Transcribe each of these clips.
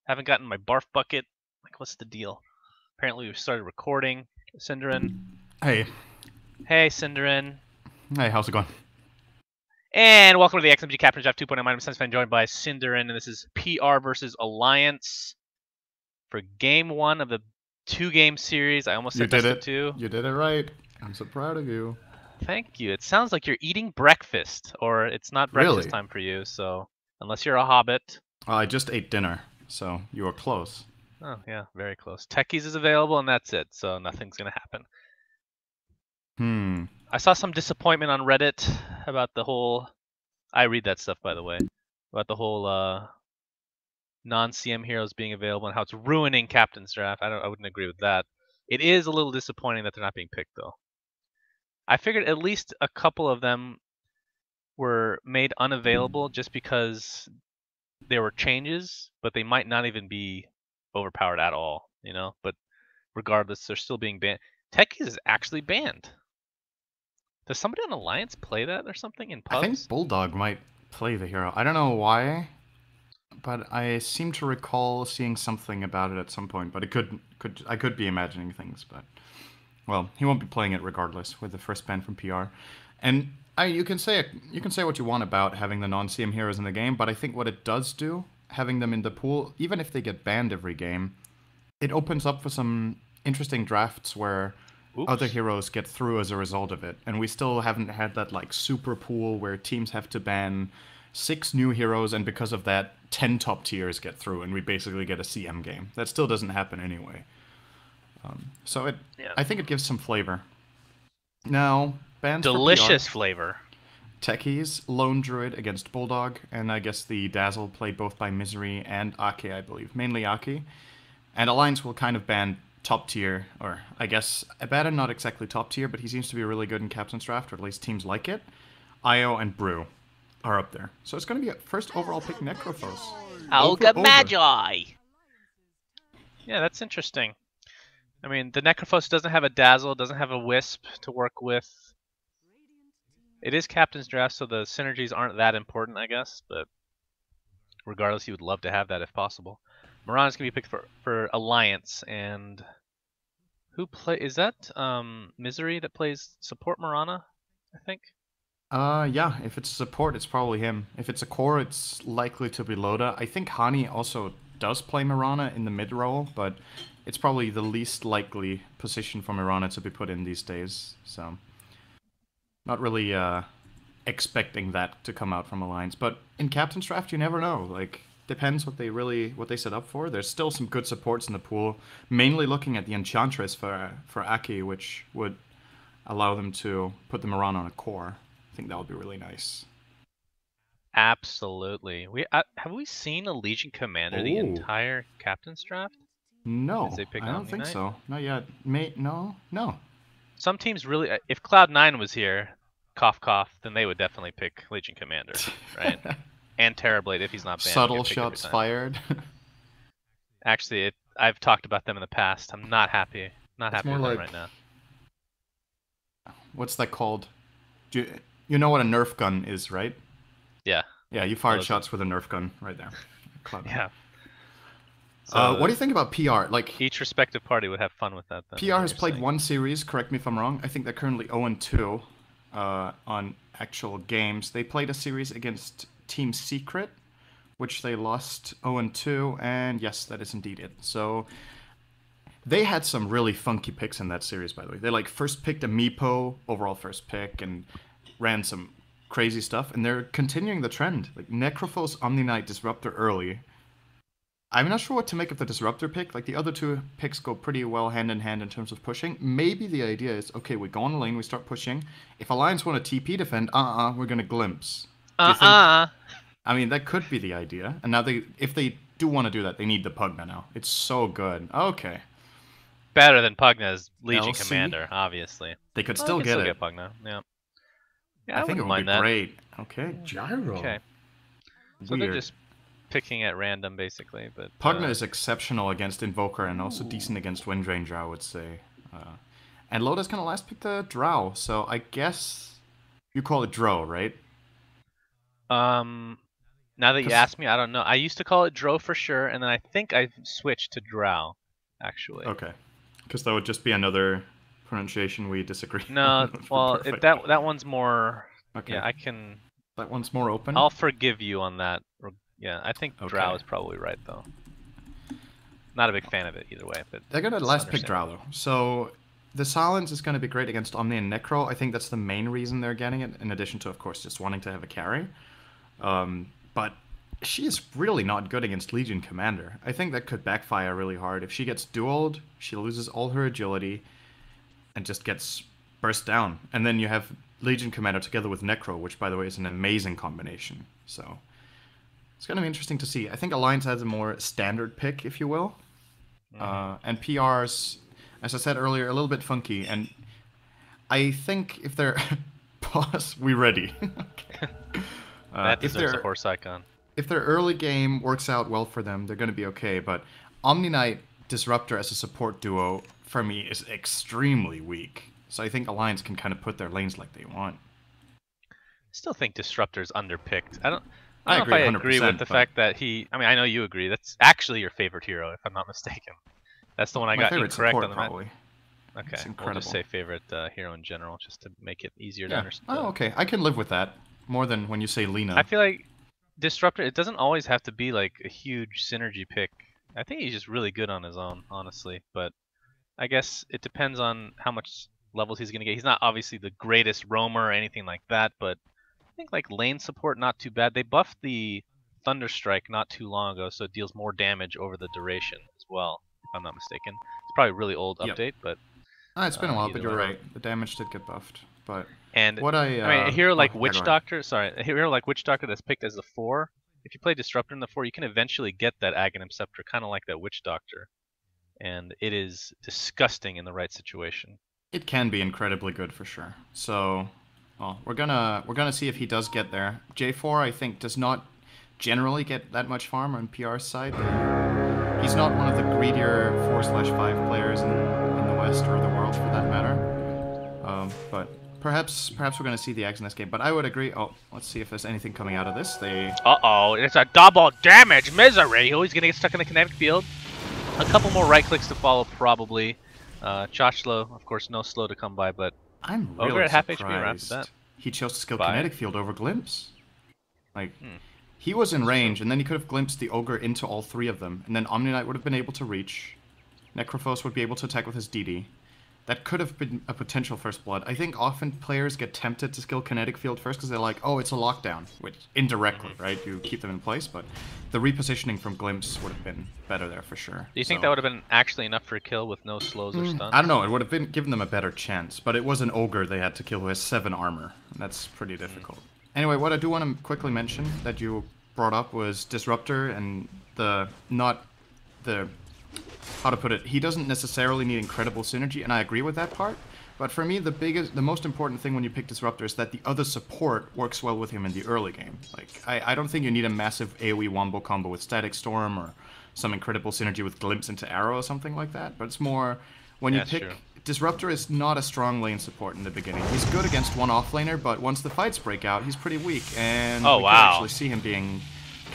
Haven't gotten my barf bucket. Like, what's the deal? Apparently, we started recording. syndereN. Hey. Hey, syndereN. Hey, how's it going? And welcome to the XMG Captain Draft 2.0. My name is SUNSfan, joined by syndereN, and this is PR versus Alliance for Game 1 of the 2-game series. I almost said best of 2. You did it right. I'm so proud of you. Thank you. It sounds like you're eating breakfast, or it's not breakfast time for you, so unless you're a hobbit. I just ate dinner, so you were close. Oh, yeah, very close. Techies is available, and that's it, so nothing's going to happen. I saw some disappointment on Reddit about the whole... I read that stuff, by the way. About the whole non-CM heroes being available and how it's ruining Captain's Draft. I wouldn't agree with that. It is a little disappointing that they're not being picked, though. I figured at least a couple of them were made unavailable just because there were changes, but they might not even be overpowered at all, you know? But regardless, they're still being banned. Techies is actually banned. Does somebody on Alliance play that or something in pubs? I think Bulldog might play the hero. I don't know why, but I seem to recall seeing something about it at some point. But I could be imagining things. But well, he won't be playing it regardless with the first ban from PR. And you can say what you want about having the non-CM heroes in the game, but I think what it does do, having them in the pool, even if they get banned every game, it opens up for some interesting drafts where other heroes get through as a result of it. And we still haven't had that like super pool where teams have to ban 6 new heroes, and because of that 10 top tiers get through and we basically get a CM game. That still doesn't happen anyway. I think it gives some flavor. Now, bans delicious flavor. Techies, Lone Druid against Bulldog, and I guess the Dazzle played both by Misery and Aki, I believe. Mainly Aki. And Alliance will kind of ban top tier, or I guess Abaddon not exactly top tier, but he seems to be really good in Captain's Draft, or at least teams like it. Io and Brew are up there. So it's going to be a first overall pick Necrophos. Alga Magi! Yeah, that's interesting. I mean, the Necrophos doesn't have a Dazzle, doesn't have a Wisp to work with. It is Captain's Draft, so the synergies aren't that important, I guess, but regardless, you would love to have that if possible. Mirana's going to be picked for Alliance, and who is that Misery that plays support Mirana, I think? Yeah, if it's support, it's probably him. If it's a core, it's likely to be Loda. I think Hani also does play Mirana in the mid role, but it's probably the least likely position for Mirana to be put in these days, so not really expecting that to come out from Alliance. But in Captain's Draft, you never know. Like, depends what they set up for. There's still some good supports in the pool, mainly looking at the Enchantress for Aki, which would allow them to put the Mirana on a core. I think that would be really nice. Absolutely. Have we seen a Legion Commander the entire Captain's Draft? No, I don't think so. Not yet. No. Some teams really, if Cloud9 was here, cough cough, then they would definitely pick Legion Commander, right? And Terrorblade if he's not banned. Subtle shots fired. Actually, I've talked about them in the past. I'm not happy. Not happy with them right now. What's that called? You know what a Nerf gun is, right? Yeah. Yeah, you fired shots with a Nerf gun right there. Yeah. So what do you think about PR? Like, each respective party would have fun with that. PR has played one series, correct me if I'm wrong. I think they're currently 0-2 on actual games. They played a series against Team Secret, which they lost 0-2, and yes, that is indeed it. So they had some really funky picks in that series, by the way. They like first picked a Meepo, overall first pick, and ran some crazy stuff, and they're continuing the trend. Like Necrophos, Omni-Knight, Disruptor early. I'm not sure what to make of the Disruptor pick. Like, the other two picks go pretty well hand in hand in terms of pushing. Maybe the idea is, okay, we go on the lane, we start pushing. If Alliance want to TP defend, we're going to glimpse. I mean, that could be the idea. And now if they do want to do that, they need the Pugna now. It's so good. Okay. Better than Pugna's Legion Commander, obviously. They could still get it. Get Pugna, yeah. I think it would be great. Okay, Gyro. Okay. So they're just picking at random, basically. But Pugna is exceptional against Invoker and also decent against Windranger, I would say. And Loda's gonna last pick the Drow, so I guess you call it Drow, right? Now that you 'Cause- ask me, I don't know. I used to call it Dro for sure, and then I think I switched to Drow, actually. Okay. Because that would just be another pronunciation we disagree No, on. well, Perfect. that one's more. Okay. Yeah, I can. That one's more open. I'll forgive you on that. Yeah, I think Drow Okay. is probably right though. Not a big fan of it either way, but They're gonna it's last pick Drow understandable. though. So the silence is gonna be great against Omni and Necro. I think that's the main reason they're getting it, in addition to, of course, just wanting to have a carry. But she is really not good against Legion Commander. I think that could backfire really hard. If she gets dueled, she loses all her agility and just gets burst down. And then you have Legion Commander together with Necro, which, by the way, is an amazing combination. So it's going to be interesting to see. I think Alliance has a more standard pick, if you will. And PRs, as I said earlier, a little bit funky. And I think if they're... Pause, we ready. Okay. That deserves a horse icon. If their early game works out well for them, they're going to be okay. But Omni Knight Disruptor as a support duo, for me, is extremely weak. So I think Alliance can kind of put their lanes like they want. I still think Disruptor's underpicked. I don't I know agree if I agree with the fact that he... I mean, I know you agree. That's actually your favorite hero, if I'm not mistaken. That's the one I got incorrect on the map. Okay, we'll just say favorite hero in general, just to make it easier to understand. Oh, okay. I can live with that. More than when you say Lina. I feel like Disruptor, it doesn't always have to be like a huge synergy pick. I think he's just really good on his own, honestly. But I guess it depends on how much levels he's going to get. He's not obviously the greatest roamer or anything like that, but I think like lane support, not too bad. They buffed the Thunderstrike not too long ago, so it deals more damage over the duration as well, if I'm not mistaken. It's probably a really old update, but... it's been a while, but you're right. The damage did get buffed. But and what I mean, a hero like Witch Doctor, a hero like Witch Doctor that's picked as the 4, if you play Disruptor in the 4, you can eventually get that Aghanim Scepter, kind of like that Witch Doctor. And it is disgusting in the right situation. It can be incredibly good for sure. So, we're gonna see if he does get there. J4, I think, does not generally get that much farm on PR's side. He's not one of the greedier 4/5 players in the West or the world, for that matter. But perhaps we're going to see the Axe in this game. But I would agree. Oh, let's see if there's anything coming out of this. Uh-oh, it's a double damage misery. Oh, he's going to get stuck in the kinetic field. A couple more right clicks to follow, probably. Chochlo, of course, no slow to come by, but I'm really Ogre at half HP surprised after that. He chose to skill kinetic field over glimpse. Like, he was in range, and then he could have glimpsed the Ogre into all 3 of them, and then Omni Knight would have been able to reach. Necrophos would be able to attack with his DD. That could have been a potential first blood. I think often players get tempted to skill kinetic field first because they're like, oh, it's a lockdown, which indirectly, right? You keep them in place, but the repositioning from glimpse would have been better there for sure. Do you think that would have been actually enough for a kill with no slows or stuns? I don't know. It would have been given them a better chance, but it was an Ogre they had to kill who has 7 armor. And that's pretty difficult. Anyway, what I do want to quickly mention that you brought up was Disruptor and how to put it, he doesn't necessarily need incredible synergy, and I agree with that part. But for me, the most important thing when you pick Disruptor is that the other support works well with him in the early game. Like, I don't think you need a massive AoE wombo combo with Static Storm or some incredible synergy with Glimpse into Arrow or something like that. But it's more, when you pick... Disruptor is not a strong lane support in the beginning. He's good against one offlaner, but once the fights break out, he's pretty weak, and we can actually see him being...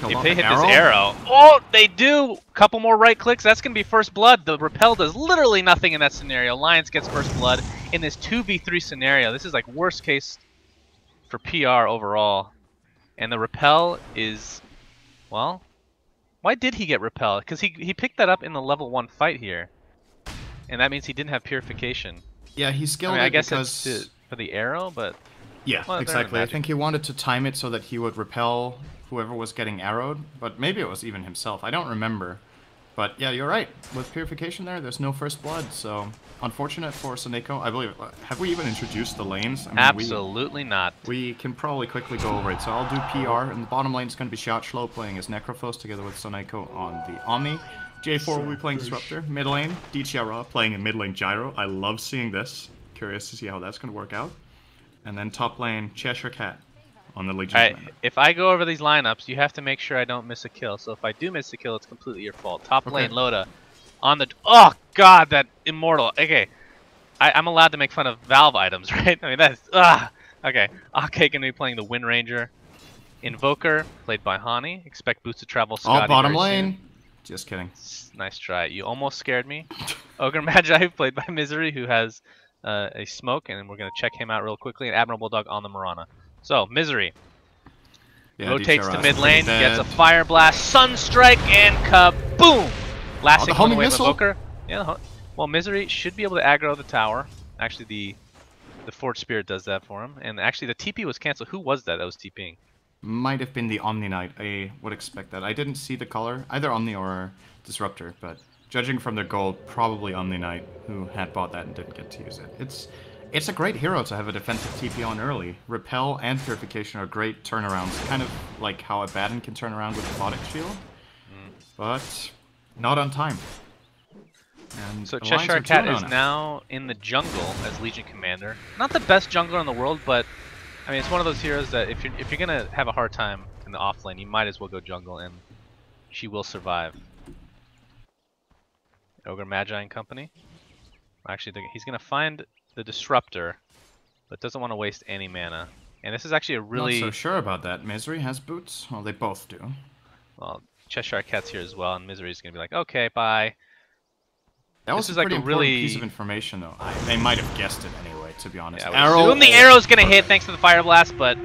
If they hit this arrow, oh, they do! Couple more right clicks, that's gonna be first blood. The repel does literally nothing in that scenario. Alliance gets first blood in this 2v3 scenario. This is like worst case for PR overall. And the repel is, well, why did he get repel? Because he picked that up in the level 1 fight here. And that means he didn't have purification. Yeah, he skilled I guess it's for the arrow, but... Yeah, well, exactly. I think he wanted to time it so that he would repel whoever was getting arrowed, but maybe it was even himself. I don't remember. But yeah, you're right. With purification there's no first blood, so unfortunate for Soneko. I believe, have we even introduced the lanes? I mean, absolutely not. We can probably quickly go over it. So I'll do PR, and the bottom lane is going to be Chochlo playing as Necrophos together with Soneko on the Omni. J4 will be playing Disruptor. Mid lane, DCRA playing in mid lane Gyro. I love seeing this. Curious to see how that's going to work out. And then top lane, Cheshire Cat on the Legion. Alright, if I go over these lineups, you have to make sure I don't miss a kill. So if I do miss a kill, it's completely your fault. Top lane, Loda. On the... Oh, God, that Immortal. Okay. I'm allowed to make fun of Valve items, right? I mean, that's... Okay. Okay, going to be playing the Wind Ranger. Invoker, played by Hani. Expect boots to travel Oh, Scotty bottom very lane. soon. Just kidding. Nice try. You almost scared me. Ogre Magi, played by Misery, who has a smoke, and we're going to check him out real quickly. And Admiral Bulldog on the Mirana. So, Misery rotates to mid lane, gets a Fire Blast, Sunstrike, and kaboom! Lasting one away from Invoker. Yeah, well, Misery should be able to aggro the tower. Actually, the Forge Spirit does that for him. And actually, the TP was canceled. Who was that was TPing? Might have been the Omni Knight. I would expect that. I didn't see the color, either Omni or Disruptor, but judging from their gold, probably Omni Knight, who had bought that and didn't get to use it. It's a great hero to have a defensive TP on early. Repel and Purification are great turnarounds, kind of like how a Batten can turn around with Robotic Shield, but not on time. And so Cheshire Cat is now in the jungle as Legion Commander. Not the best jungler in the world, but I mean it's one of those heroes that if you're gonna have a hard time in the off lane, you might as well go jungle, and she will survive. Ogre Magi and company. Actually, he's gonna find the Disruptor, but doesn't want to waste any mana. And this is actually a really... Not so sure about that. Misery has boots? Well, they both do. Well, Cheshire Cat's here as well, and Misery's gonna be like, okay, bye. That was a pretty important piece of information, though. They might have guessed it anyway, to be honest. Yeah, assume the arrow's gonna hit thanks to the Fire Blast, but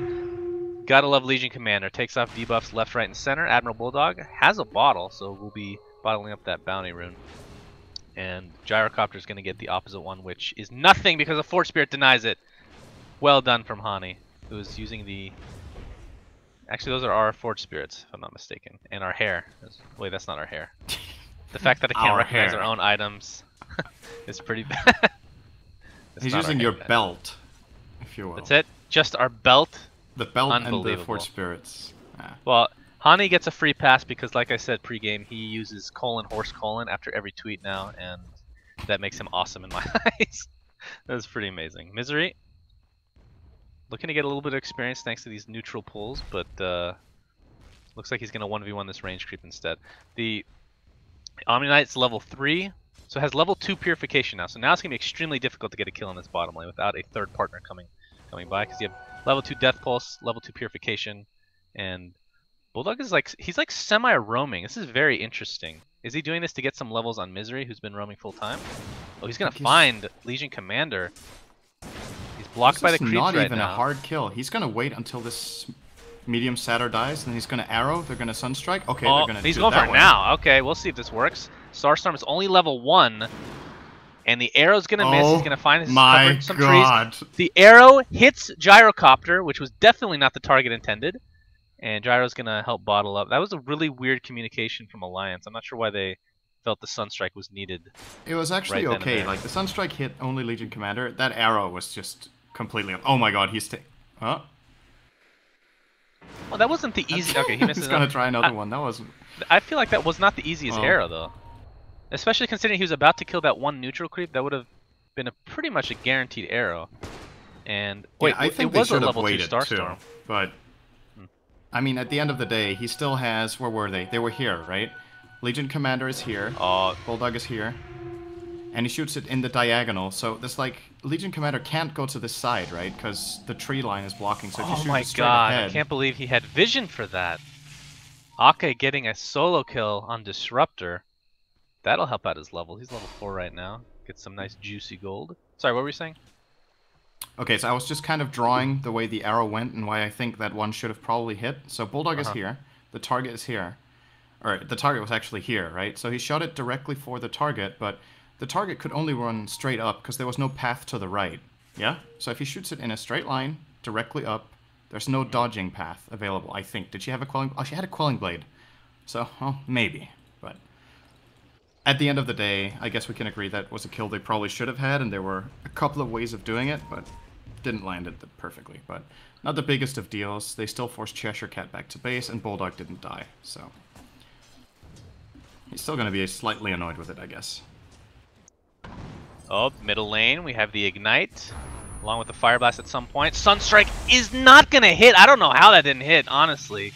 gotta love Legion Commander. Takes off debuffs left, right, and center. Admiral Bulldog has a bottle, so we'll be bottling up that bounty rune. And Gyrocopter's gonna get the opposite one, which is nothing because the Force Spirit denies it. Well done from Hani, who is using the... Actually, those are our Forge Spirits, if I'm not mistaken. And our hair. Wait, that's not our hair. The fact that I can't recognize our own items is pretty bad. He's using your belt, if you will. That's it? Just our belt? The belt and the Forge Spirits. Ah. Well, Hani gets a free pass because, like I said pre-game, he uses : horse : after every tweet now, and that makes him awesome in my eyes. That's pretty amazing. Misery, looking to get a little bit of experience thanks to these neutral pulls, but looks like he's going to 1v1 this range creep instead. The Omni Knight's level 3, so it has level 2 Purification now. So now it's going to be extremely difficult to get a kill in this bottom lane without a third partner coming by, because you have level 2 Death Pulse, level 2 Purification, and Bulldog is like, he's like semi-roaming. This is very interesting. Is he doing this to get some levels on Misery, who's been roaming full time? Oh, he's going to find Legion Commander. He's blocked by the creeps right now. This is not even a hard kill. He's going to wait until this medium satyr dies, and then he's going to arrow. They're going to Sunstrike. Okay, they're going to he's going for it now. Okay, we'll see if this works. Starstorm is only level 1, and the arrow's going to miss. He's going to find his cover some trees. The arrow hits Gyrocopter, which was definitely not the target intended. And Gyro's going to help bottle up. That was a really weird communication from Alliance. I'm not sure why they felt the Sunstrike was needed. It was actually okay. Like, the Sunstrike hit only Legion Commander. That arrow was just completely... Oh my god, he's... Huh? Well, that wasn't the easy... Okay, he misses. He's going to try another one. That wasn't... I feel like that was not the easiest arrow, though. Especially considering he was about to kill that one neutral creep. That would have been pretty much a guaranteed arrow. And... Wait, yeah, I think it was they should a have level 2 waited, Starstorm. too. But... I mean, at the end of the day, he still has... Where were they? They were here, right? Legion Commander is here. Bulldog is here. And he shoots it in the diagonal. So there's like... Legion Commander can't go to this side, right? Because the tree line is blocking. So if you shoot it straight ahead... I can't believe he had vision for that. Ake getting a solo kill on Disruptor. That'll help out his level. He's level 4 right now. Get some nice juicy gold. Sorry, what were you saying? Okay, so I was just kind of drawing the way the arrow went and why I think that one should have probably hit. So Bulldog is here. The target is here. Or the target was actually here, right? So he shot it directly for the target, but the target could only run straight up because there was no path to the right. Yeah? So if he shoots it in a straight line, directly up, there's no dodging path available, I think. Did she have a Quelling... Oh, she had a Quelling Blade. So, well, maybe. But at the end of the day, I guess we can agree that was a kill they probably should have had, and there were a couple of ways of doing it, but didn't land it perfectly. But not the biggest of deals. They still forced Cheshire Cat back to base, and Bulldog didn't die, so he's still going to be slightly annoyed with it, I guess. Oh, middle lane, we have the Ignite, along with the Fire Blast at some point. Sunstrike is not going to hit. I don't know how that didn't hit, honestly.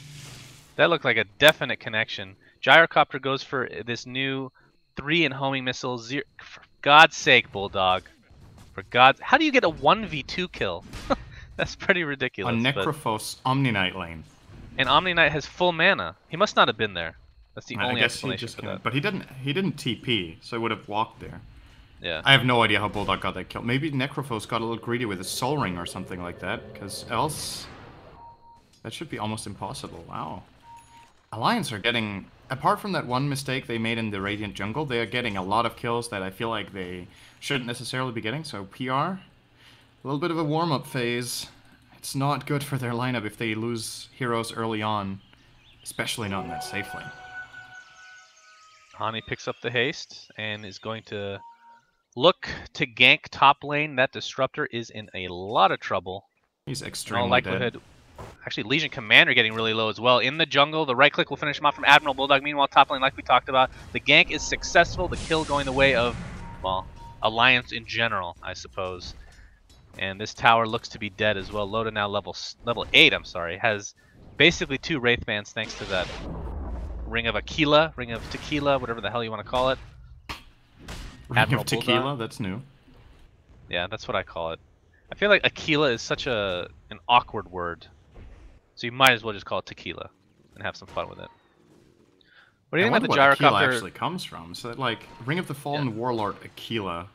That looked like a definite connection. Gyrocopter goes for this new 3 and homing missile. For God's sake, Bulldog. For God's... How do you get a 1v2 kill? That's pretty ridiculous. On Necrophos Omni Knight lane. And Omni Knight has full mana. He must not have been there. That's the only I guess he explanation just for came, that. but he didn't TP, so he would have walked there. Yeah. I have no idea how Bulldog got that kill. Maybe Necrophos got a little greedy with his Soul Ring or something like that, because else that should be almost impossible. Wow. Alliance are getting, apart from that one mistake they made in the Radiant Jungle, they are getting a lot of kills that I feel like they shouldn't necessarily be getting. So PR, a little bit of a warm-up phase. It's not good for their lineup if they lose heroes early on, especially not in that safe lane. Hani picks up the haste and is going to look to gank top lane. That Disruptor is in a lot of trouble. He's In all extremely likelihood, dead. actually Legion Commander getting really low as well. In the jungle, the right click will finish him off from Admiral Bulldog. Meanwhile, top lane, like we talked about, the gank is successful. The kill going the way of, well, Alliance in general, I suppose. And this tower looks to be dead as well. Loda now level 8, I'm sorry, has basically 2 Wraithbands thanks to that Ring of Aquila, Ring of Tequila, whatever the hell you want to call it. Ring Admiral of Tequila, Bulldog. that's new. Yeah, that's what I call it. I feel like Aquila is such an awkward word. So you might as well just call it Tequila and have some fun with it. What do you think about the Aquila gyrocopter? actually comes from. So like Ring of the Fallen Warlord Aquila.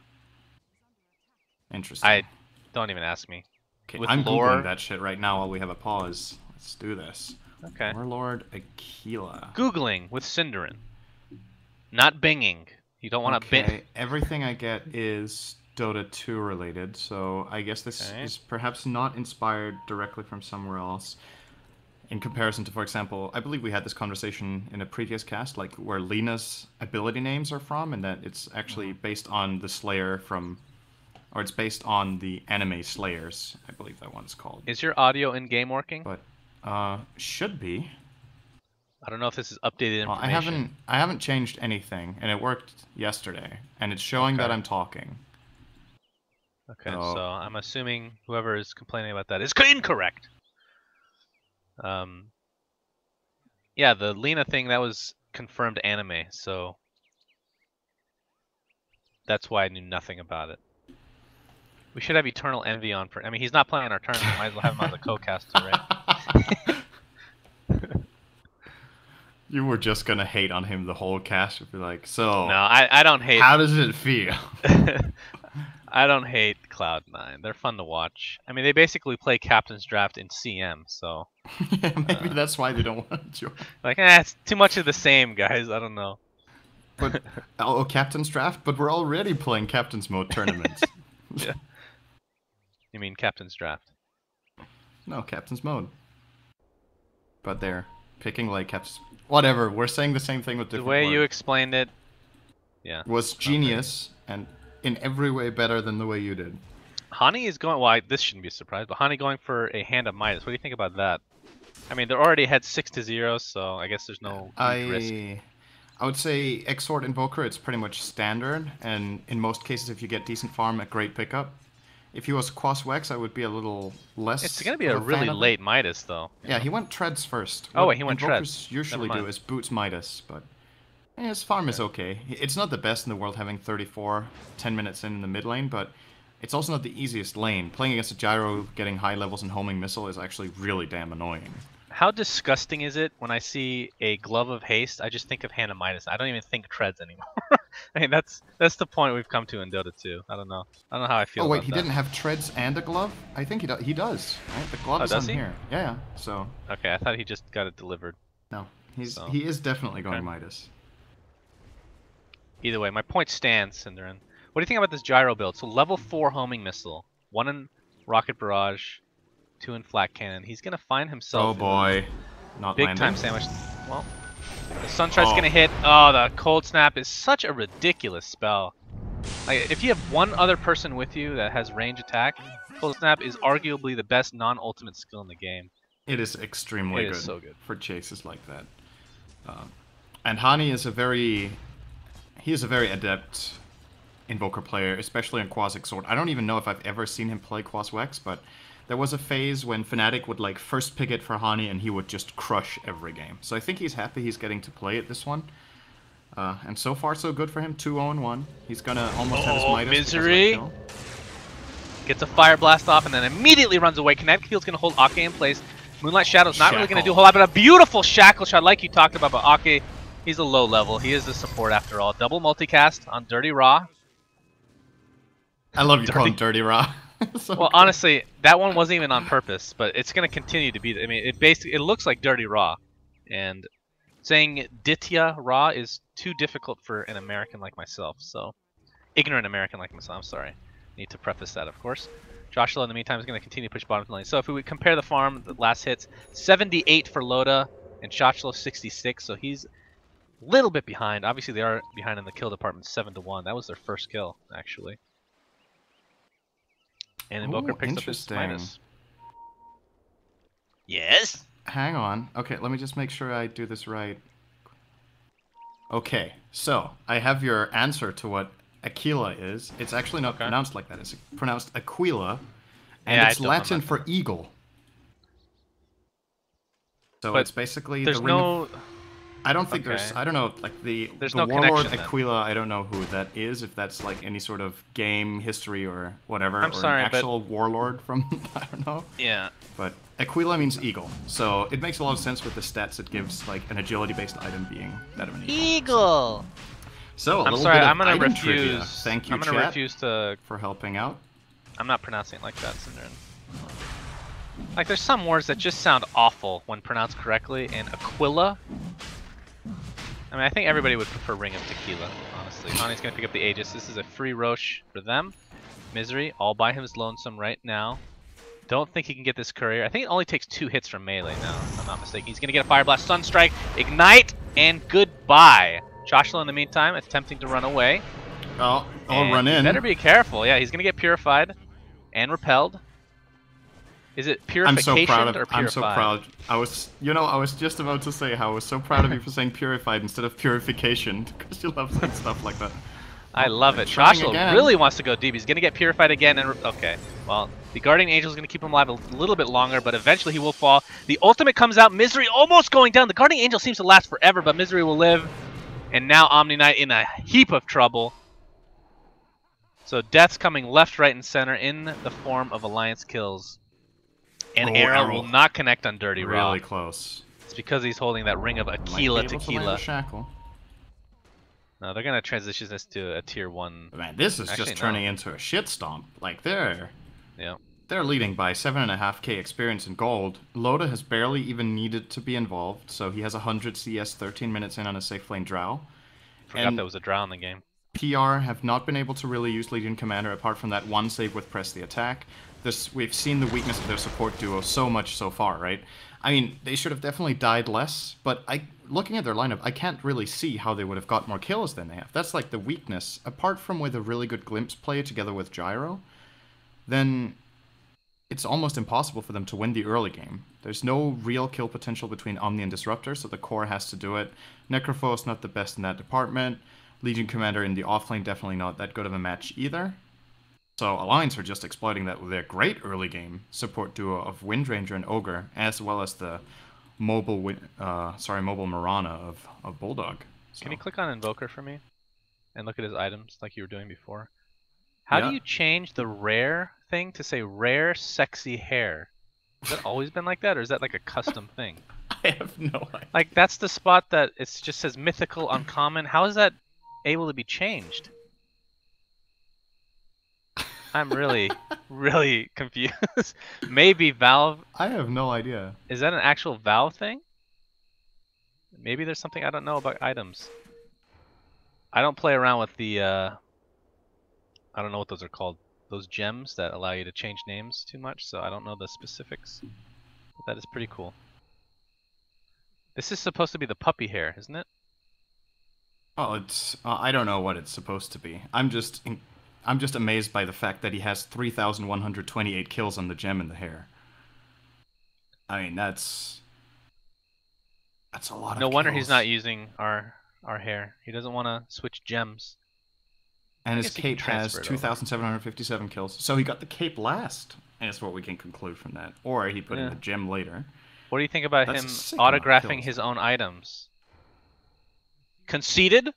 Interesting. Don't even ask me. Okay, With I'm lore... googling that shit right now while we have a pause. Let's do this. Okay. Warlord Aquila. with syndereN. Not binging. You don't want to bing. Everything I get is Dota 2 related, so I guess this is perhaps not inspired directly from somewhere else. In comparison to, for example, I believe we had this conversation in a previous cast, like where Lena's ability names are from, and that it's actually based on the Slayer from, or it's based on the anime Slayers, I believe that one's called. Is your audio in-game working? But should be. I don't know if this is updated information. Well, I haven't changed anything, and it worked yesterday, and it's showing that I'm talking. Okay, so I'm assuming whoever is complaining about that is incorrect. Yeah, the Lena thing, that was confirmed anime, so that's why I knew nothing about it. We should have Eternal Envy on for. I mean, he's not playing on our tournament. Might as well have him as a co-caster, right? You were just gonna hate on him the whole cast. You'd be like, so. No, I don't hate. How does it feel? I don't hate Cloud9. They're fun to watch. I mean, they basically play Captain's Draft in CM, so. Yeah, maybe that's why they don't want to join. Like, it's too much of the same, guys. I don't know. But Captain's Draft. But we're already playing Captain's Mode tournaments. Yeah. You mean Captain's Draft? No, Captain's Mode. But they're picking like Caps. Whatever. We're saying the same thing with different. The way words. you explained it, yeah, was genius and in every way better than the way you did. Hani is going. Well, this shouldn't be a surprise, but Hani going for a Hand of Midas. What do you think about that? I mean, they're already had 6-0, so I guess there's no risk. I would say Exort Invoker, it's pretty much standard, and in most cases, if you get decent farm, a great pickup. If he was Quas Wex, I would be a little less. It's going to be a really late Midas, though. Yeah, he went Treads first. Oh, wait, he went Invokers Treads. usually do is boots Midas, but his farm is okay. It's not the best in the world having 34, 10 minutes in the mid lane, but it's also not the easiest lane. Playing against a Gyro, getting high levels and homing missile is actually really damn annoying. How disgusting is it when I see a Glove of Haste? I just think of Hand of Midas. I don't even think Treads anymore. I mean, that's the point we've come to in Dota 2. I don't know. I don't know how I feel. Oh wait, about he that. didn't have Treads and a glove? I think he does. Right? The glove is on here. Yeah. So. Okay, I thought he just got it delivered. No, he is definitely going Midas. Either way, my point stands, syndereN. What do you think about this Gyro build? So level 4 homing missile, 1 in Rocket Barrage, 2 in Flak Cannon. He's gonna find himself. Oh boy, not big landing. Time sandwich. Well, the Sunstrike's gonna hit. Oh, the Cold Snap is such a ridiculous spell. Like, if you have one other person with you that has range attack, Cold Snap is arguably the best non-ultimate skill in the game. It is extremely good, so good for chases like that. And Hani is a very adept Invoker player, especially on Quas Exort. I don't even know if I've ever seen him play Quas Wex, but there was a phase when Fnatic would like first pick it for Hani and he would just crush every game. So I think he's happy he's getting to play it this one. And so far so good for him, 2-0-1. He's gonna almost have his Midas. Misery! Gets a Fire Blast off and then immediately runs away. Kinetic Field's gonna hold Ake in place. Moonlight Shadow's not really going to do a whole lot, but a beautiful shackle shot like you talked about. But Ake, he's a low level. He is the support after all. Double multicast on Dirty Raw. I love you calling Dirty Raw. So well, good. Honestly, that one wasn't even on purpose, but it's going to continue to be. I mean, it looks like Dirty Raw, and saying Ditya Raw is too difficult for an American like myself. So, ignorant American like myself. I'm sorry. Need to preface that, of course. Joshua, in the meantime, is going to continue to push bottom lane. So if we compare the farm, the last hits, 78 for Loda, and Joshua 66. So he's a little bit behind. Obviously, they are behind in the kill department, 7-1. That was their first kill, actually. And Invoker picks up his minus. Yes? Hang on. Okay, let me just make sure I do this right. Okay, so I have your answer to what Aquila is. It's actually not pronounced like that. It's pronounced Aquila, and it's Latin for eagle. So but it's basically the ring of... I don't think there's... I don't know, like the warlord Aquila, I don't know who that is, if that's like any sort of game history or whatever. I'm sorry, an actual warlord from... I don't know. Yeah. But Aquila means eagle, so it makes a lot of sense with the stats it gives, like an agility-based item being that of an eagle. So a little bit of item trivia. Thank you, chat, refuse to for helping out. not pronouncing it like that, syndereN. Like, there's some words that just sound awful when pronounced correctly, and Aquila. I mean, I think everybody would prefer Ring of Tequila, honestly. Connie's gonna pick up the Aegis. This is a free Roche for them. Misery, all by his lonesome right now. Don't think he can get this courier. I think it only takes 2 hits from melee now, if I'm not mistaken. He's gonna get a Fire Blast, Sunstrike, Ignite, and goodbye. Joshua, in the meantime, attempting to run away. Oh, I'll run in. Better be careful. Yeah, he's gonna get purified and repelled. Is it purification or purified? I'm so proud. I was just about to say how I was so proud of you for saying purified instead of purification, because you love saying stuff like that. I love it. Joshua really wants to go deep. He's gonna get purified again, and okay. Well, the Guardian Angel is gonna keep him alive a little bit longer, but eventually he will fall. The ultimate comes out. Misery almost going down. The Guardian Angel seems to last forever, but Misery will live. And now Omni Knight in a heap of trouble. So death's coming left, right, and center in the form of Alliance kills. And Arrow will not connect on Dirty Raw. Really close. It's because he's holding that Ring of Aquila Tequila. Shackle. No, they're gonna transition this to a tier 1. Man, this is just turning into a shit stomp. Like they're leading by 7.5k experience in gold. Loda has barely even needed to be involved, so he has 100 CS 13 minutes in on a safe lane Drow. Forgot there was a Drow in the game. PR have not been able to really use Legion Commander apart from that one save with Press the Attack. We've seen the weakness of their support duo so much so far, right? I mean, they should have definitely died less, but looking at their lineup, I can't really see how they would have got more kills than they have. That's like the weakness. Apart from with a really good Glimpse play together with Gyro, then it's almost impossible for them to win the early game. There's no real kill potential between Omni and Disruptor, so the core has to do it. Necrophos not the best in that department. Legion Commander in the offlane definitely not that good of a match either. So Alliance are just exploiting that with their great early game support duo of Windranger and Ogre, as well as the mobile Marana of Bulldog. So. Can you click on Invoker for me? And look at his items like you were doing before. How do you change the rare thing to say rare sexy hair? Has that always been like that, or is that like a custom thing? I have no idea. Like, that's the spot that it just says mythical, uncommon. How is that able to be changed? I'm really, really confused. Maybe Valve... I have no idea. Is that an actual Valve thing? Maybe there's something I don't know about items. I don't play around with the... I don't know what those are called. Those gems that allow you to change names too much, so I don't know the specifics. But that is pretty cool. This is supposed to be the puppy hair, isn't it? Oh, it's... I don't know what it's supposed to be. I'm just amazed by the fact that he has 3,128 kills on the gem in the hair. I mean, that's a lot of No wonder kills. He's not using our hair. He doesn't want to switch gems. And his cape has 2,757 kills. So he got the cape last. And that's what we can conclude from that. Or he put in the gem later. What do you think about him autographing his own items? Conceited?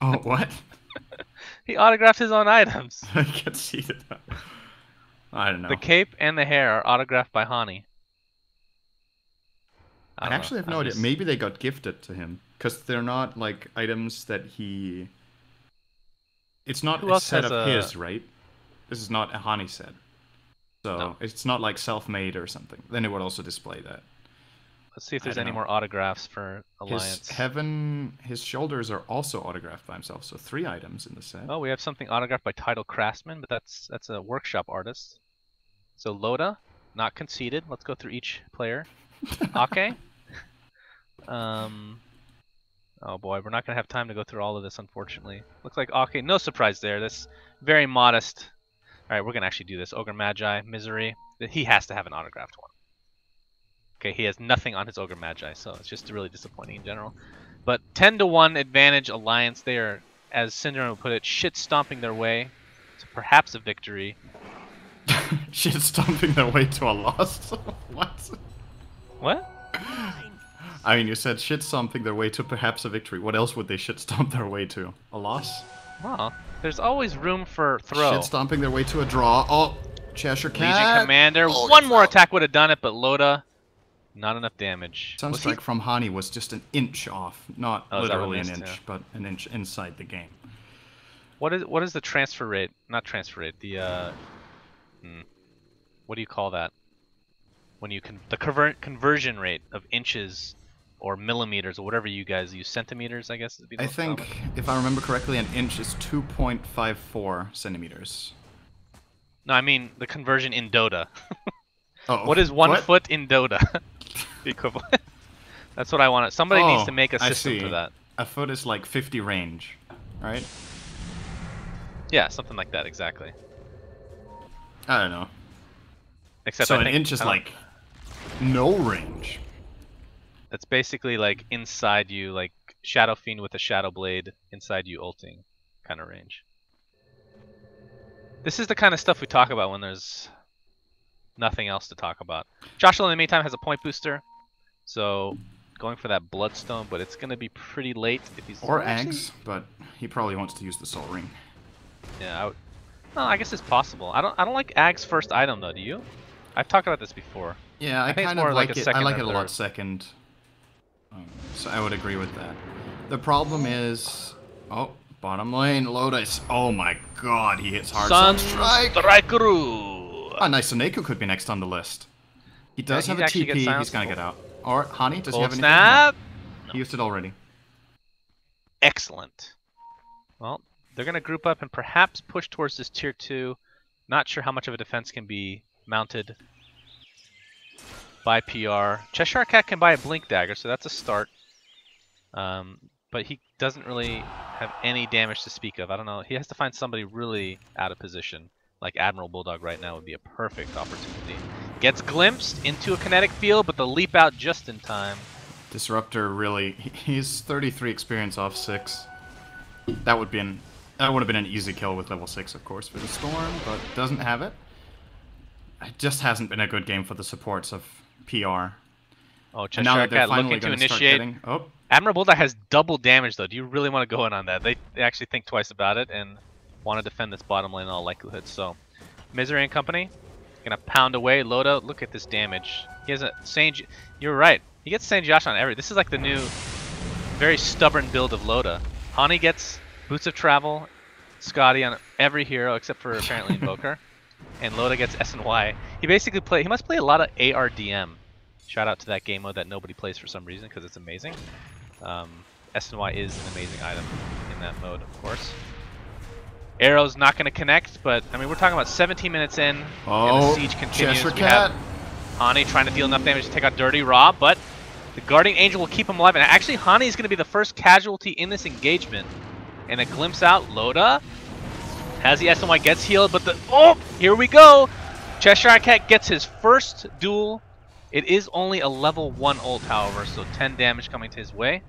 Oh, what? He autographed his own items. I conceited. I don't know. The cape and the hair are autographed by Hani. I actually have no idea. Maybe they got gifted to him because they're not like items that he. It's not a set of his, right? This is not a Hani set, so it's not like self-made or something. Then it would also display that. Let's see if there's any more autographs for Alliance. His shoulders are also autographed by himself, so 3 items in the set. Oh, we have something autographed by Tidal Craftsman, but that's a workshop artist. So Loda, not conceded. Let's go through each player. Ake. Oh boy, we're not gonna have time to go through all of this, unfortunately. Looks like Ake, no surprise there. This very modest. All right, we're gonna actually do this. Ogre Magi, Misery. He has to have an autographed one. Okay, he has nothing on his Ogre Magi, so it's just really disappointing in general. But 10-1 advantage Alliance. They are, as syndereN would put it, shit stomping their way to perhaps a victory. Shit stomping their way to a loss? What? What? I mean, you said shit stomping their way to perhaps a victory. What else would they shit stomp their way to? A loss? Well, there's always room for throw. Shit stomping their way to a draw. Oh, Cheshire Cat. Legion Commander. Oh, one more attack would have done it, but Loda, not enough damage. Sunstrike from Hani was just an inch off. Not literally an inch, but an inch inside the game. What is the transfer rate? Not transfer rate. The what do you call that? When you the conversion rate of inches or millimeters or whatever you guys use, centimeters, I guess. Would be I think, if I remember correctly, an inch is 2.54 centimeters. No, I mean the conversion in Dota. Oh, what is 1 foot in Dota? The equivalent. That's what I want. Somebody needs to make a system for that. A foot is like 50 range, right? Yeah, something like that, exactly. I don't know. Except so an inch is like no range. That's basically like inside you, like Shadow Fiend with a Shadow Blade inside you ulting kind of range. This is the kind of stuff we talk about when there's nothing else to talk about. Joshua in the meantime has a point booster, so going for that Bloodstone, but it's going to be pretty late if he's... Or Eggs, but he probably wants to use the Soul Ring. Yeah, I guess it's possible. I don't like Ag's first item though, do you? I've talked about this before. Yeah, I kind of like it. I like it a lot second. So I would agree with that. The problem is, oh, bottom lane, Lotus. Oh my god, he hits hard. Sunstrike. Oh, nice. So Neku could be next on the list. He does have a TP. He's gonna get out. Or Hani, does he have anything? Snap. No. He used it already. Excellent. Well, they're gonna group up and perhaps push towards this tier 2. Not sure how much of a defense can be mounted by PR. Cheshire Cat can buy a Blink Dagger, so that's a start. But he doesn't really have any damage to speak of. I don't know. He has to find somebody really out of position. Like Admiral Bulldog right now would be a perfect opportunity. Gets glimpsed into a kinetic field, but the leap out just in time. Disruptor really... He's 33 experience off 6. That would have been an easy kill with level 6, of course, for the Storm, but doesn't have it. It just hasn't been a good game for the supports of PR. Oh, Cheshire Cat looking to initiate. Admiral Bulldog has double damage, though. Do you really want to go in on that? They actually think twice about it and want to defend this bottom lane in all likelihood. So, Misery and company gonna pound away. Loda, look at this damage. He has a Saint. You're right. He gets Saint Josh on every. This is like the new, very stubborn build of Loda. Hani gets Boots of Travel, Scotty on every hero except for apparently Invoker, and Loda gets SNY. He basically he must play a lot of ARDM. Shout out to that game mode that nobody plays for some reason because it's amazing. SNY is an amazing item in that mode, of course. Arrow's not going to connect, but I mean we're talking about 17 minutes in, and the siege continues. We have Hani trying to deal enough damage to take out Dirty Raw, but the Guardian Angel will keep him alive. And actually, Hani is going to be the first casualty in this engagement. And a glimpse out, Loda has the SNY, gets healed, but here we go. Cheshire Cat gets his first duel. It is only a level 1 ult, however, so 10 damage coming to his way.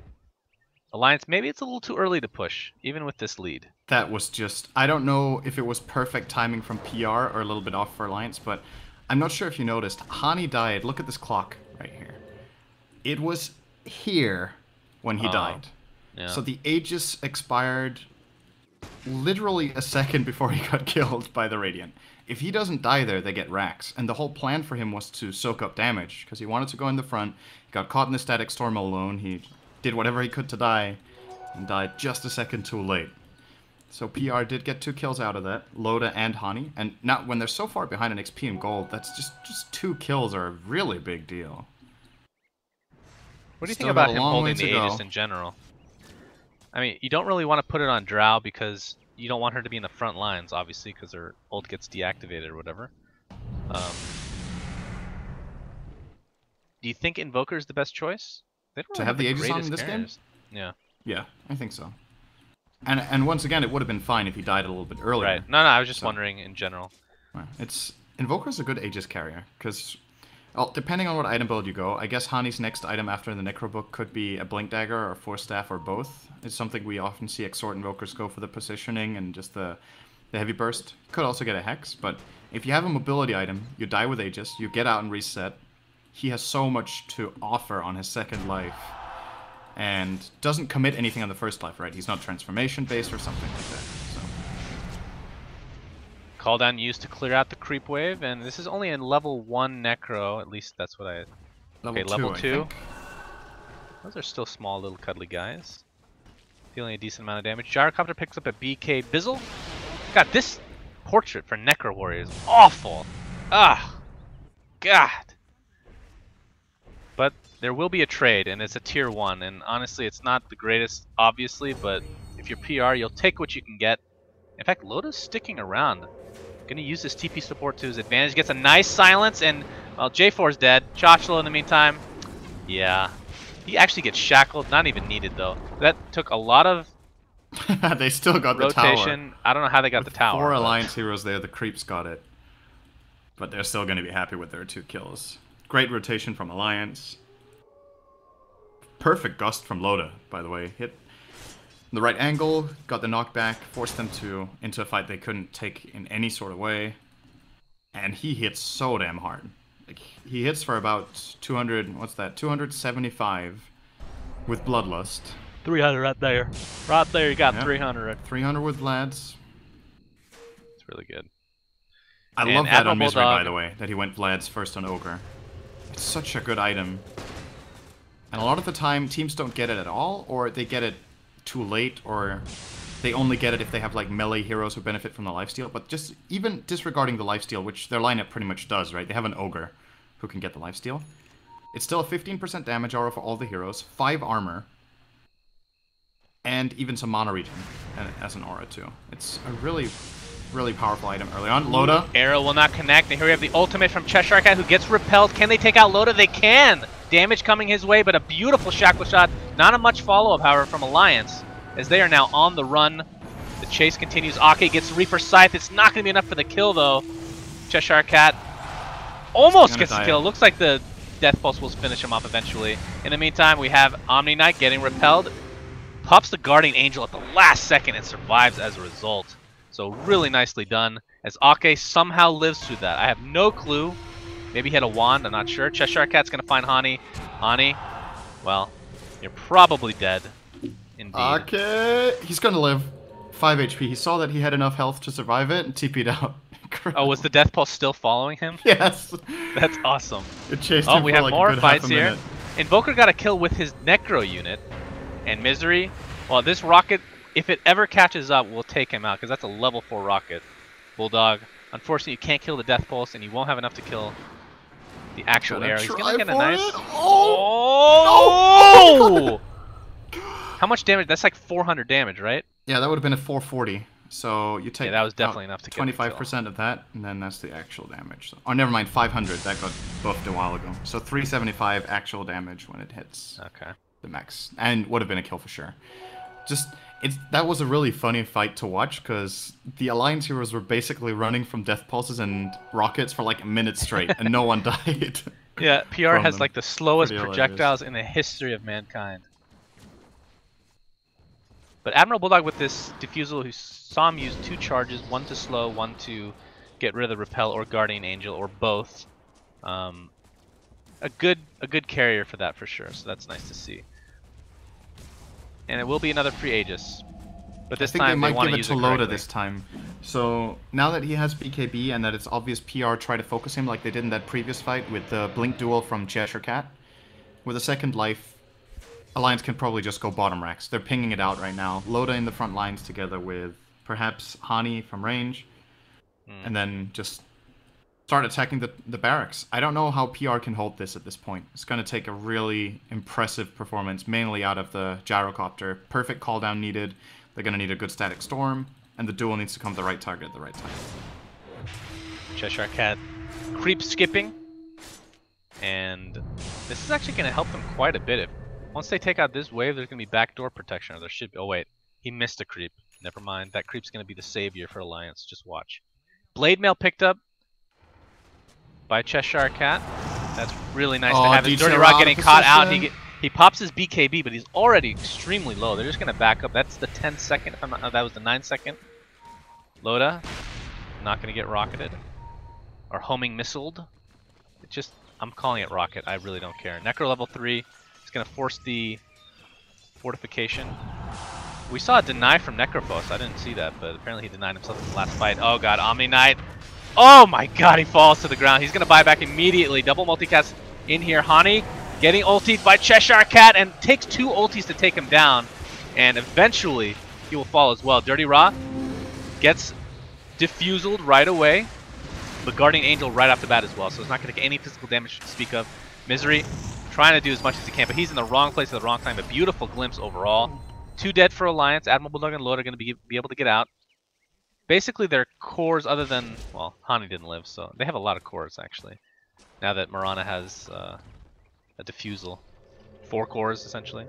Alliance, maybe it's a little too early to push, even with this lead. That was just... I don't know if it was perfect timing from PR or a little bit off for Alliance, but I'm not sure if you noticed. Hani died. Look at this clock right here. It was here when he died. Yeah. So the Aegis expired literally a second before he got killed by the Radiant. If he doesn't die there, they get racks. And the whole plan for him was to soak up damage, because he wanted to go in the front. He got caught in the static storm alone. He did whatever he could to die, and died just a second too late. So PR did get 2 kills out of that, Loda and Hani. And now, when they're so far behind in XP and gold, that's just 2 kills are a really big deal. What do you think about him holding the Aegis in general? I mean, you don't really want to put it on Drow because you don't want her to be in the front lines, obviously, because her ult gets deactivated or whatever. Do you think Invoker is the best choice? They don't to really have the Aegis greatest on in this carriers. game? Yeah. Yeah, I think so. And once again, it would have been fine if he died a little bit earlier. Right. No, I was just wondering in general. It's Invoker's a good Aegis carrier, because well, depending on what item build you go, I guess Hani's next item after the Necro Book could be a Blink Dagger or Force Staff or both. It's something we often see Exort Invokers go for the positioning and just the heavy burst. Could also get a Hex, but if you have a mobility item, you die with Aegis, you get out and reset. He has so much to offer on his second life, and doesn't commit anything on the first life, right? He's not transformation based or something like that. So. Call down used to clear out the creep wave, and this is only in level 1 Necro, at least that's what I... Level 2. Those are still small little cuddly guys. Dealing a decent amount of damage. Gyrocopter picks up a BK Bizzle. God, this portrait for Necro Warrior is awful. Ah, God. But there will be a trade, and it's a tier 1, and honestly, it's not the greatest, obviously, but if you're PR, you'll take what you can get. In fact, Loda's sticking around. Gonna use this TP support to his advantage. Gets a nice silence, and well, J4's dead. Chochlo in the meantime, yeah, he actually gets shackled. Not even needed though. That took a lot of they still got rotation. The tower. I don't know how they got the tower. 4 Alliance heroes there. The creeps got it, but they're still gonna be happy with their 2 kills. Great rotation from Alliance. Perfect gust from Loda, by the way. Hit the right angle, got the knockback, forced them into a fight they couldn't take in any sort of way. And he hits so damn hard. Like, he hits for about 200, what's that, 275 with Bloodlust. 300 right there. Right there, you got 300. 300 with Vlad's. It's really good. I love that on Misery, by the way, that he went Vlad's first on Ogre. It's such a good item. And a lot of the time, teams don't get it at all, or they get it too late, or they only get it if they have like melee heroes who benefit from the lifesteal. But just even disregarding the lifesteal, which their lineup pretty much does, right? They have an Ogre who can get the lifesteal. It's still a 15% damage aura for all the heroes, 5 armor, and even some mana regen as an aura too. It's a really, really powerful item early on. Loda. Arrow will not connect, and here we have the ultimate from Cheshire Cat who gets repelled. Can they take out Loda? They can! Damage coming his way, but a beautiful shackle shot. Not a much follow-up, however, from Alliance, as they are now on the run. The chase continues. Ake gets Reaper Scythe. It's not going to be enough for the kill, though. Cheshire Cat almost gets the kill. Looks like the Death Pulse will finish him off eventually. In the meantime, we have Omni Knight getting repelled. Pops the Guardian Angel at the last second and survives as a result. So really nicely done, as Ake somehow lives through that. I have no clue. Maybe he had a wand, I'm not sure. Cheshire Cat's gonna find Hani. Hani, well, you're probably dead. Indeed. Okay, he's gonna live. 5 HP. He saw that he had enough health to survive it and TP'd out. Oh, was the Death Pulse still following him? Yes. That's awesome. It chased him we for have like more a good fights half a here. minute. Invoker got a kill with his Necro unit. And Misery, well, this rocket, if it ever catches up, will take him out, because that's a level 4 rocket. Bulldog, unfortunately, you can't kill the Death Pulse, and you won't have enough to kill the actual arrow. He's gonna get a nice. Oh! How much damage? That's like 400 damage, right? Yeah, that would have been a 440. So you take. Yeah, that was definitely enough to get 25% of that, and then that's the actual damage. So, oh, never mind, 500. That got buffed a while ago. So 375 actual damage when it hits. Okay. The max, and would have been a kill for sure. That was a really funny fight to watch, because the Alliance heroes were basically running from Death Pulses and rockets for like a minute straight, and no one died. Yeah, PR has like the slowest projectiles in the history of mankind. But Admiral Bulldog with this Diffusal, who saw him use 2 charges, 1 to slow, 1 to get rid of the Repel or Guardian Angel, or both. A good carrier for that for sure, so that's nice to see. And it will be another free Aegis. But this I think time they might want give to it use to it Loda correctly. this time. So now that he has BKB and that it's obvious PR try to focus him like they did in that previous fight with the Blink duel from Cheshire Cat, with a second life, Alliance can probably just go bottom racks. They're pinging it out right now. Loda in the front lines together with perhaps Hani from range, and then just start attacking the barracks. I don't know how PR can hold this at this point. It's going to take a really impressive performance, mainly out of the gyrocopter. Perfect call down needed. They're going to need a good static storm, and the duel needs to come to the right target at the right time. Cheshire Cat creep skipping, and this is actually going to help them quite a bit. Once they take out this wave, there's going to be backdoor protection, or there should be. Oh wait, he missed a creep. Never mind. That creep's going to be the savior for Alliance. Just watch. Blade Mail picked up by Cheshire Cat. That's really nice to have. His Dirty Rod getting caught out. He pops his BKB, but he's already extremely low. They're just going to back up. That's the 10 second. If I'm not, that was the 9 second. Loda, not going to get rocketed. Or homing missiled. It just, I'm calling it rocket. I really don't care. Necro level 3 is going to force the fortification. We saw a deny from Necrophos. I didn't see that, but apparently he denied himself in the last fight. Oh god, Omni Knight. Oh my god, he falls to the ground. He's going to buy back immediately. Double multicast in here. Hani getting ultied by Cheshire Cat and takes 2 ultis to take him down. And eventually, he will fall as well. Dirty Ra gets diffuseled right away. But Guardian Angel right off the bat as well, so it's not going to get any physical damage to speak of. Misery trying to do as much as he can, but he's in the wrong place at the wrong time. A beautiful glimpse overall. 2 dead for Alliance. Admiral Bulldog and Lord are going to be able to get out. Basically, their cores, other than, well, Hani didn't live, so they have a lot of cores, actually. Now that Mirana has a diffusal. 4 cores, essentially.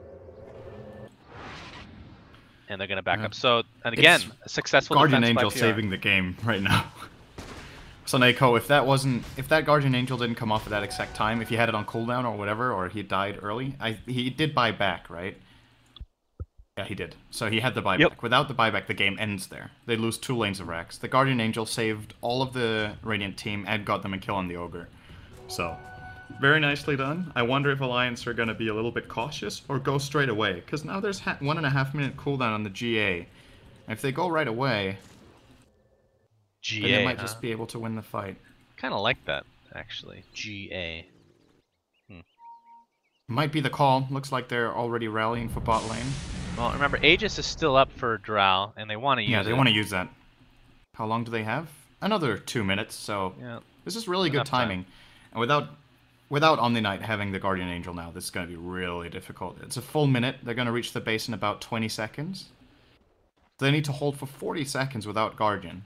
And they're going to back up. So, and again, a successful Guardian defense by Angel PR. saving the game right now. So Naiko, if that Guardian Angel didn't come off at that exact time, if he had it on cooldown or whatever, or he died early, he did buy back, right? Yeah, he did. So he had the buyback. Yep. Without the buyback, the game ends there. They lose 2 lanes of racks. The Guardian Angel saved all of the Radiant team and got them a kill on the Ogre. So, very nicely done. I wonder if Alliance are going to be a little bit cautious or go straight away. Because now there's 1.5 minute cooldown on the GA. And if they go right away, GA, then they might just be able to win the fight. Kind of like that, actually. GA. Might be the call. Looks like they're already rallying for bot lane. Well, remember, Aegis is still up for Drow, and they want to use it. Yeah, they want to use that. How long do they have? Another 2 minutes, so yeah, this is really good timing. And without Omni Knight having the Guardian Angel now, this is going to be really difficult. It's a full minute. They're going to reach the base in about 20 seconds. They need to hold for 40 seconds without Guardian.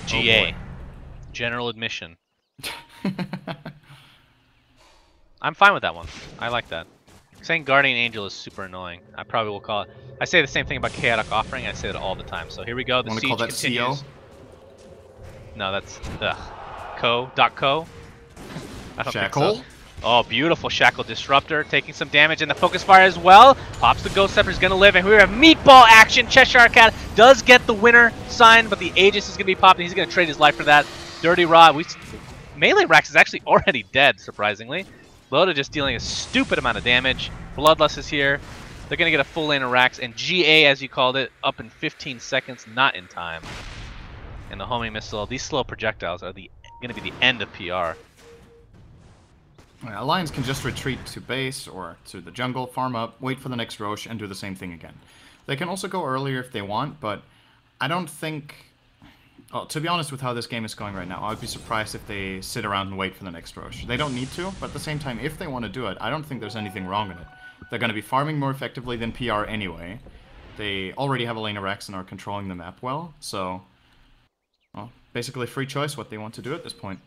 GA. General admission. I'm fine with that one. I like that. Saying Guardian Angel is super annoying. I probably will call it. I say the same thing about Chaotic Offering. I say it all the time. So here we go. The siege call that continues. CO? No, that's Co. .co. I don't Shackle? think so. Oh, beautiful Shackle Disruptor, taking some damage, and the Focus Fire as well. Pops the Ghost Scepter, is going to live, and we have meatball action. Cheshire Cat does get the winner sign, but the Aegis is going to be popped, and he's going to trade his life for that. Dirty Rod, Melee Rax is actually already dead, surprisingly. Loda just dealing a stupid amount of damage. Bloodlust is here. They're going to get a full lane of Rax, and GA, as you called it, up in 15 seconds, not in time. And the homing missile, these slow projectiles are going to be the end of PR. Alliance can just retreat to base or to the jungle, farm up, wait for the next Rosh, and do the same thing again. They can also go earlier if they want, but I don't think... Well, to be honest with how this game is going right now, I'd be surprised if they sit around and wait for the next Rosh. They don't need to, but at the same time, if they want to do it, I don't think there's anything wrong in it. They're going to be farming more effectively than PR anyway. They already have a lane of Rex and are controlling the map well, so... Well, basically free choice what they want to do at this point.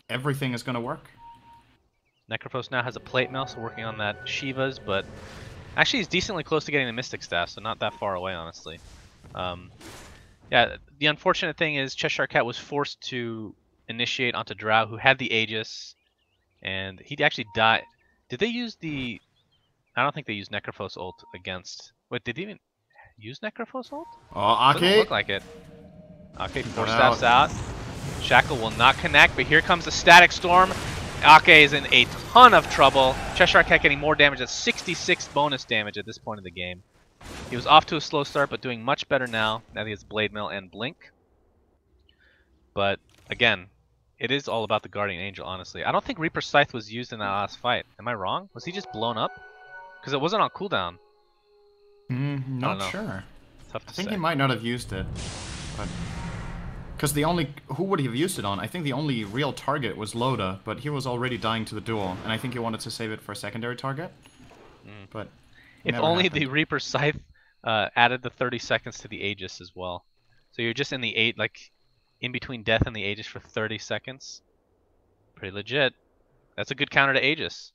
Everything is going to work. Necrophos now has a plate mail, so working on that Shiva's, but actually he's decently close to getting the Mystic Staff, so not that far away, honestly. Yeah, the unfortunate thing is Cheshire Cat was forced to initiate onto Drow, who had the Aegis, and he actually died. Did they use the... I don't think they used Necrophos ult against... Wait, did they even use Necrophos ult? Oh, Ake! Doesn't look like it. Ake Force Staffs out. Shackle will not connect, but here comes the Static Storm. Ake is in a ton of trouble. Cheshire Cat getting more damage. That's 66 bonus damage at this point of the game. He was off to a slow start, but doing much better now. Now he has Blade Mail and Blink. But again, it is all about the Guardian Angel, honestly. I don't think Reaper Scythe was used in that last fight. Am I wrong? Was he just blown up? Because it wasn't on cooldown. Not sure. Tough to I think say. he might not have used it. But because who would he have used it on? I think the only real target was Loda, but he was already dying to the duel, and I think he wanted to save it for a secondary target. But if only the Reaper Scythe added the 30 seconds to the Aegis as well. So you're just in the in between death and the Aegis for 30 seconds. Pretty legit. That's a good counter to Aegis.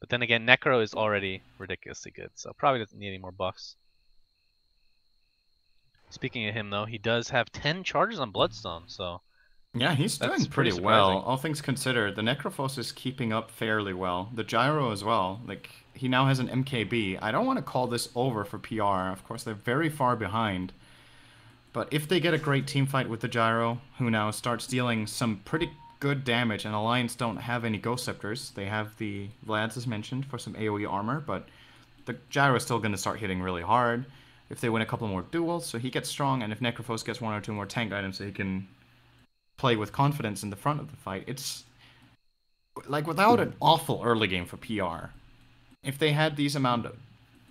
But then again, Necro is already ridiculously good, so probably doesn't need any more buffs. Speaking of him, though, he does have 10 charges on Bloodstone, so... Yeah, he's doing pretty well. All things considered, the Necrophos is keeping up fairly well. The Gyro as well. Like, he now has an MKB. I don't want to call this over for PR. Of course, they're very far behind. But if they get a great team fight with the Gyro, who now starts dealing some pretty good damage, and Alliance don't have any Ghost Scepters. They have the Vlads, as mentioned, for some AoE armor, but the Gyro is still going to start hitting really hard if they win a couple more duels, so he gets strong, and if Necrophos gets 1 or 2 more tank items, so he can play with confidence in the front of the fight. It's like, without an awful early game for PR, if they had these amount of,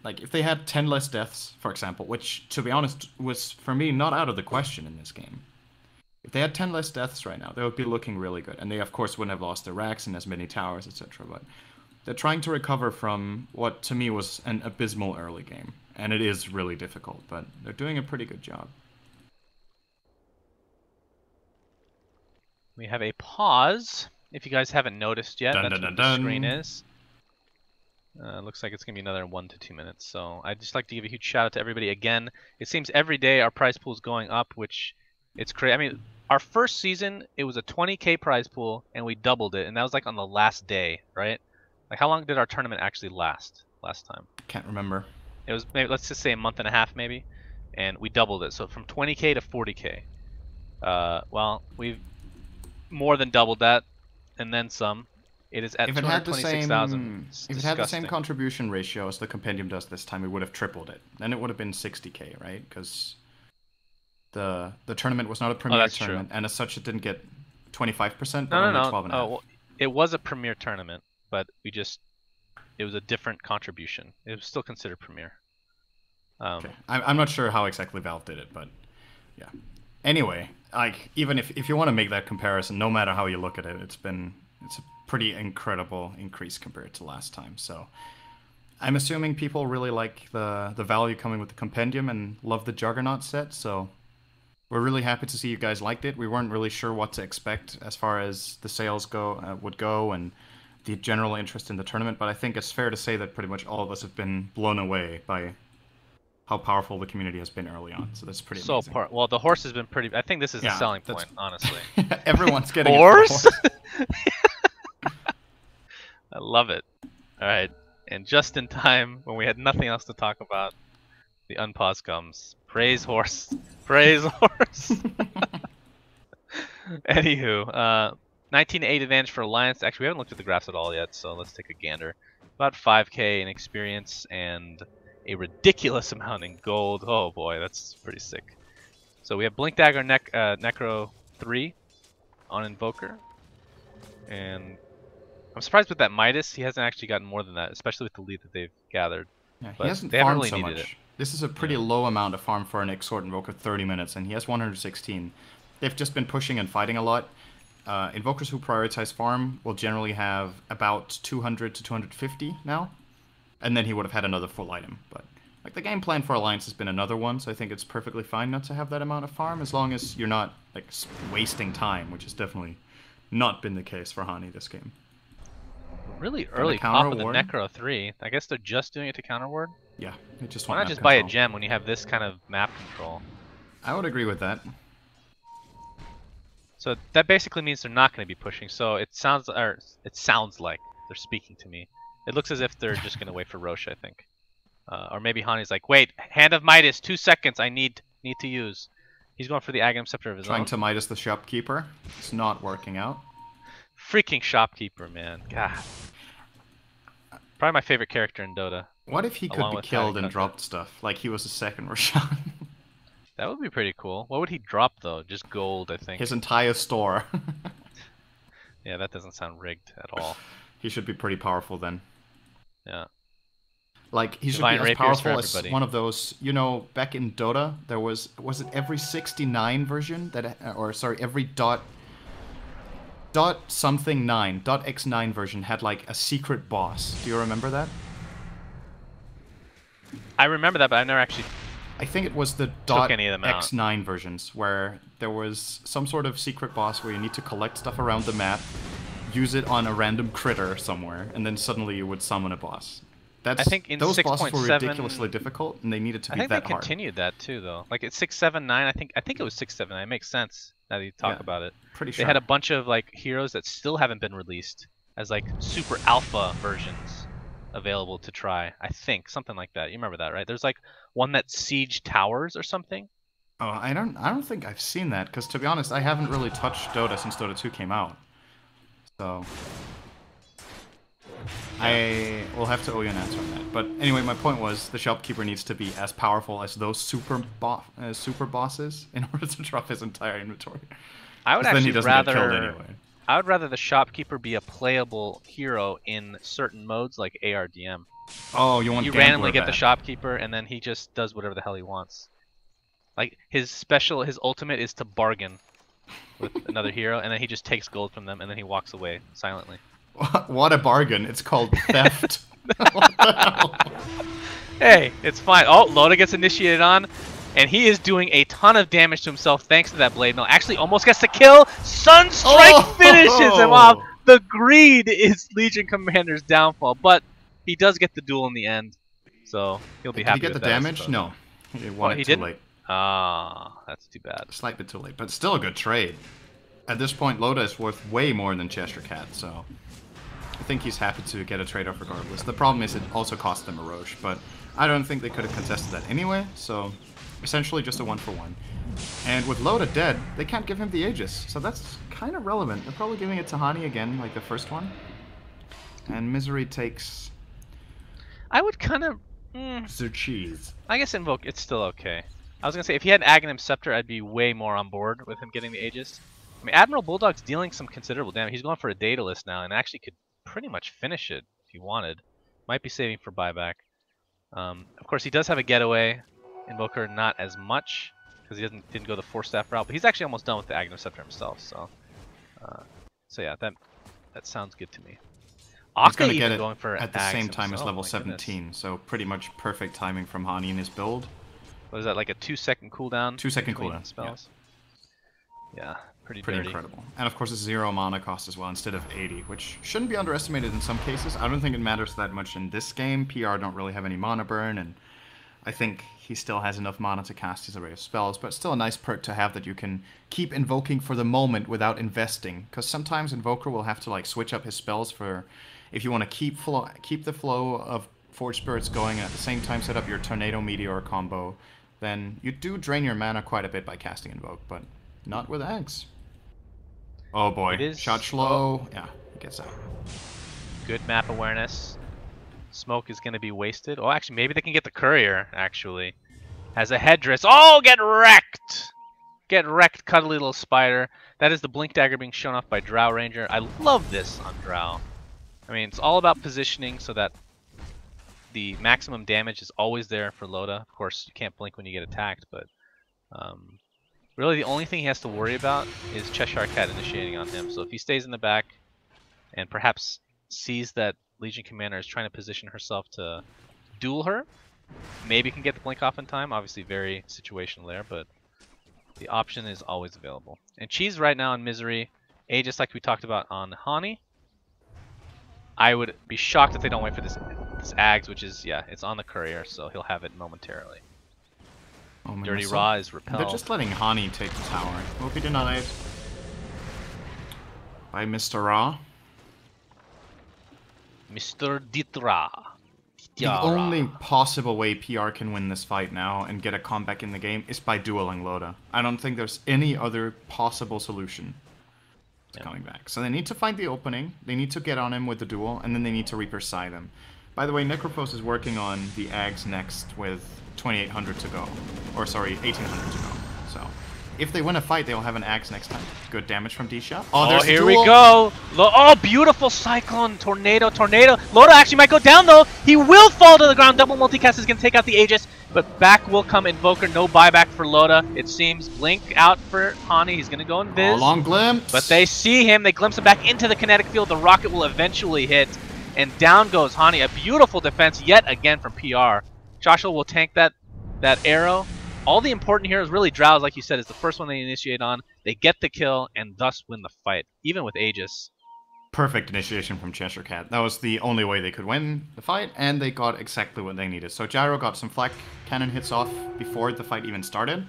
like, if they had 10 less deaths, for example, which, to be honest, was, for me, not out of the question in this game. If they had 10 less deaths right now, they would be looking really good. And they, of course, wouldn't have lost their racks and as many towers, etc. But they're trying to recover from what, to me, was an abysmal early game. And it is really difficult, but they're doing a pretty good job. We have a pause. If you guys haven't noticed yet, that's what the screen is. Looks like it's going to be another 1 to 2 minutes. So I'd just like to give a huge shout out to everybody again. It seems every day our prize pool is going up, which it's crazy. I mean, our first season, it was a 20K prize pool, and we doubled it. And that was like on the last day, right? Like, how long did our tournament actually last time? Can't remember. It was, maybe, let's just say a month and a half, maybe. And we doubled it. So from 20K to 40K. Well, we've more than doubled that, and then some. It is at 226,000. If it had the same contribution ratio as the compendium does this time, it would have tripled it. Then it would have been 60K, right? Because the tournament was not a premier tournament, and as such, it didn't get 25%. But only 12.5. Well, it was a premier tournament, but it was a different contribution. It was still considered premier. Okay. I'm not sure how exactly Valve did it, but yeah. Anyway, like, even if you want to make that comparison, no matter how you look at it, it's a pretty incredible increase compared to last time. So I'm assuming people really like the value coming with the compendium and love the Juggernaut set. So we're really happy to see you guys liked it. We weren't really sure what to expect as far as the sales would go and the general interest in the tournament, but I think it's fair to say that pretty much all of us have been blown away by how powerful the community has been early on. So that's pretty amazing. Well, the horse has been pretty... I think this is the selling point, honestly. Everyone's getting horse? I love it. All right. And just in time, when we had nothing else to talk about, the unpause comes. Praise horse. Praise horse. Anywho, 19-8 advantage for Alliance. Actually, we haven't looked at the graphs at all yet, so let's take a gander. About 5K in experience and a ridiculous amount in gold. Oh boy, that's pretty sick. So we have Blink Dagger Necro 3 on Invoker. And I'm surprised with that Midas. He hasn't actually gotten more than that, especially with the lead that they've gathered. Yeah, he hasn't farmed so much. This is a pretty low amount of farm for an X-Sword Invoker, 30 minutes, and he has 116. They've just been pushing and fighting a lot. Invokers who prioritize farm will generally have about 200 to 250 now, and then he would have had another full item. But like, the game plan for Alliance has been another one, so I think it's perfectly fine not to have that amount of farm as long as you're not like wasting time, which has definitely not been the case for Hani this game. Really early pop of the Necro 3. I guess they're just doing it to counter ward? Yeah, they just want Why not just buy a gem when you have this kind of map control? I would agree with that. So that basically means they're not going to be pushing. So it sounds like they're speaking to me. It looks as if they're just going to wait for Roche, I think. Or maybe Hani's like, wait, Hand of Midas, 2 seconds, I need to use. He's going for the Aghanim Scepter of his own. Trying to Midas the Shopkeeper. It's not working out. Freaking Shopkeeper, man. God. Probably my favorite character in Dota. What if he could along be with having killed and content. dropped stuff, like he was a second Roshan? That would be pretty cool. What would he drop though? Just gold, I think. His entire store. Yeah, that doesn't sound rigged at all. He should be pretty powerful then. Yeah. Like, he should Divine be as rapiers for powerful as everybody. one of those, you know, back in Dota, there was it every 69 version that, or sorry, every dot something 9, dot x9 version had like a secret boss. Do you remember that? I remember that, but I never actually I think it was the took any of them out. .x9 versions, where there was some sort of secret boss where you need to collect stuff around the map, use it on a random critter somewhere, and then suddenly you would summon a boss. I think in those bosses were 6.7 ridiculously difficult, and they needed to be I think that they hard. continued that too, though. Like it's 679. I think it was 679. It makes sense now that you talk Yeah, about it. Pretty They sure. had a bunch of like heroes that still haven't been released as like super alpha versions available to try. I think something like that. You remember that, right? There's like one that siege towers or something. Oh, I don't think I've seen that, because to be honest, I haven't really touched Dota since Dota 2 came out. So I will have to owe you an answer on that. But anyway, my point was the shopkeeper needs to be as powerful as those super bosses in order to drop his entire inventory. I would then he actually doesn't get killed rather anyway. I would rather the shopkeeper be a playable hero in certain modes like ARDM. Oh, you want You Gambler randomly get the bad. shopkeeper and then he just does whatever the hell he wants. Like his ultimate is to bargain with another hero and then he just takes gold from them and then he walks away silently. What a bargain. It's called theft. What the hell? Hey, it's fine. Oh, Loda gets initiated on, and he is doing a ton of damage to himself thanks to that blade mail. Actually, almost gets the kill. Sunstrike finishes him off. The greed is Legion Commander's downfall, but he does get the duel in the end, so he'll be happy Did he get with the that, I damage? suppose. No. He won it he too didn't? late. Ah, that's too bad. A slight bit too late, but still a good trade. At this point, Loda is worth way more than Cheshire Cat, so I think he's happy to get a trade-off regardless. The problem is it also cost them a Roche, but I don't think they could have contested that anyway, so essentially just a 1-for-1. And with Loda dead, they can't give him the Aegis, so that's kind of relevant. They're probably giving it to Hani again, like the first one. And Misery takes I would kind of... the cheese. I guess Invoke, it's still okay. I was going to say, if he had Aghanim Scepter, I'd be way more on board with him getting the Aegis. I mean, Admiral Bulldog's dealing some considerable damage. He's going for a Daedalus now, and actually could pretty much finish it if he wanted. Might be saving for buyback. Of course, he does have a getaway. Invoker not as much, because he didn't go the 4-staff route, but he's actually almost done with the Aghanim Scepter himself, so... so yeah, that sounds good to me. He's Akka going to get even it going for at the Ags same time as himself, level my 17, goodness. so pretty much perfect timing from Hani in his build. What is that, like a 2-second cooldown? 2-second between cooldown, spells? Yeah, pretty dirty. Incredible. And of course it's 0 mana cost as well instead of 80, which shouldn't be underestimated in some cases. I don't think it matters that much in this game. PR don't really have any mana burn, and I think he still has enough mana to cast his array of spells, but still a nice perk to have that you can keep invoking for the moment without investing, because sometimes Invoker will have to like switch up his spells for if you want to keep the flow of Forge Spirits going and at the same time set up your Tornado Meteor combo, then you do drain your mana quite a bit by casting Invoke, but not with Eggs. Oh boy, It is- shot slow. Yeah, he gets out. Good map awareness. Smoke is going to be wasted. Oh, actually, maybe they can get the courier, actually. Has a headdress. Oh, get wrecked! Get wrecked, cuddly little spider. That is the Blink Dagger being shown off by Drow Ranger. I love this on Drow. I mean, it's all about positioning so that the maximum damage is always there for Loda. Of course, you can't blink when you get attacked, but really the only thing he has to worry about is Cheshire Cat initiating on him. So if he stays in the back and perhaps sees that Legion Commander is trying to position herself to duel her, maybe can get the blink off in time. Obviously very situational there, but the option is always available. And Cheese right now in Misery, just like we talked about on Hani. I would be shocked if they don't wait for this Ags, which is, yeah, it's on the courier, so he'll have it momentarily. Oh, my Dirty missile. Raw is repelled. They're just letting Hani take the tower. Will be denied by Mr. Ra. Mr. Ditra. The only possible way PR can win this fight now and get a comeback in the game is by dueling Loda. I don't think there's any other possible solution to coming back. So they need to find the opening, they need to get on him with the duel, and then they need to Reaper Scythe him. By the way, Necrophos is working on the Ags next with 2,800 to go. Or sorry, 1,800 to go. So, if they win a fight, they'll have an Ags next time. Good damage from D-Shot. Oh, there's here the we duel. go. Oh, beautiful Cyclone, Tornado. Loda actually might go down, though. He will fall to the ground. Double multicast is going to take out the Aegis. But back will come Invoker. No buyback for Loda, it seems. Blink out for Hani. He's going to go Invis. Oh, long glimpse. But they see him. They glimpse him back into the kinetic field. The rocket will eventually hit. And down goes Hani. A beautiful defense yet again from PR. Joshua will tank that arrow. All the important heroes, really, Drow's, like you said, is the first one they initiate on. They get the kill and thus win the fight, even with Aegis. Perfect initiation from Cheshire Cat. That was the only way they could win the fight, and they got exactly what they needed. So Gyro got some flak cannon hits off before the fight even started.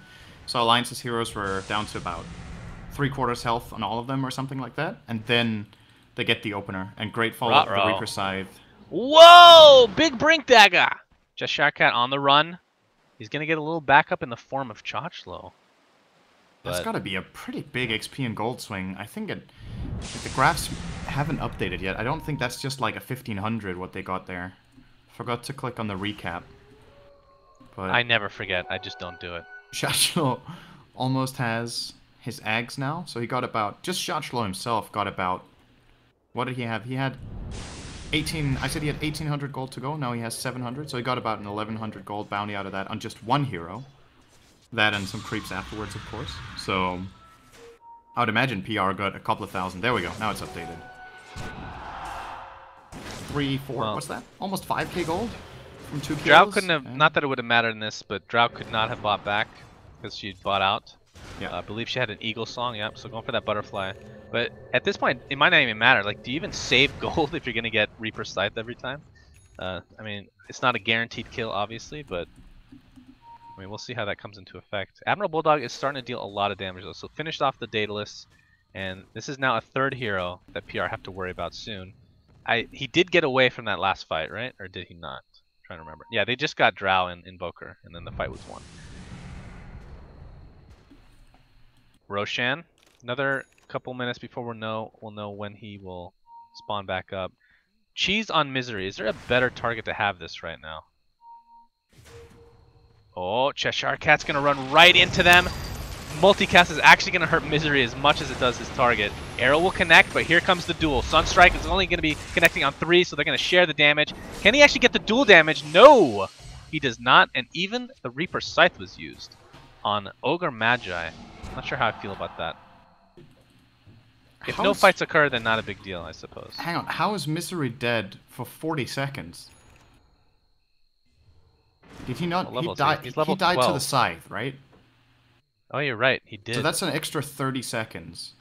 So Alliance's heroes were down to about 3/4 health on all of them or something like that. And then they get the opener, and great follow-up of the Reaper Scythe. Whoa! Big Brink Dagger! Cheshire Cat on the run. He's going to get a little backup in the form of Chochlo. That's got to be a pretty big XP and gold swing. I think the graphs haven't updated yet. I don't think that's just like a 1,500 what they got there. Forgot to click on the recap. But I never forget. I just don't do it. Chochlo almost has his Ags now. So he got about... Just Chochlo himself got about... What did he have? He had 18... I said he had 1,800 gold to go. Now he has 700. So he got about an 1,100 gold bounty out of that on just one hero. That and some creeps afterwards, of course. So I would imagine PR got a couple of thousand. There we go. Now it's updated. 3, 4. Well, what's that? Almost 5k gold from 2 kills. Drow couldn't have. Not that it would have mattered in this, but Drow could not have bought back because she bought out. Yeah. I believe she had an Eagle Song. Yep. So going for that butterfly. But at this point, it might not even matter. Like, do you even save gold if you're gonna get Reaper Scythe every time? I mean, it's not a guaranteed kill, obviously, but. I mean, we'll see how that comes into effect. Admiral Bulldog is starting to deal a lot of damage, though. So finished off the Daedalus, and this is now a third hero that PR have to worry about soon. He did get away from that last fight, right? Or did he not? I'm trying to remember. Yeah, they just got Drow and Invoker, and then the fight was won. Roshan, another couple minutes before we'll know when he will spawn back up. Cheese on Misery. Is there a better target to have this right now? Oh, Cheshire Cat's going to run right into them. Multicast is actually going to hurt Misery as much as it does his target. Arrow will connect, but here comes the duel. Sunstrike is only going to be connecting on 3, so they're going to share the damage. Can he actually get the duel damage? No! He does not, and even the Reaper Scythe was used on Ogre Magi. Not sure how I feel about that. If no fights occur, then not a big deal, I suppose. Hang on, how is Misery dead for 40 seconds? Did he not? He died to the scythe, right? Oh, you're right. He did. So that's an extra 30 seconds.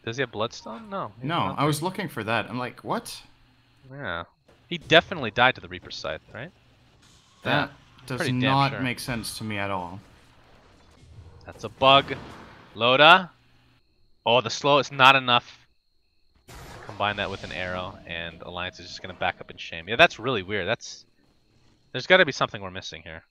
Does he have Bloodstone? No. No, I was looking for that. I'm like, what? Yeah. He definitely died to the Reaper Scythe, right? That does not make sense to me at all. That's a bug. Loda. Oh, the slow is not enough. Combine that with an arrow, and Alliance is just going to back up in shame. Yeah, that's really weird. There's got to be something we're missing here.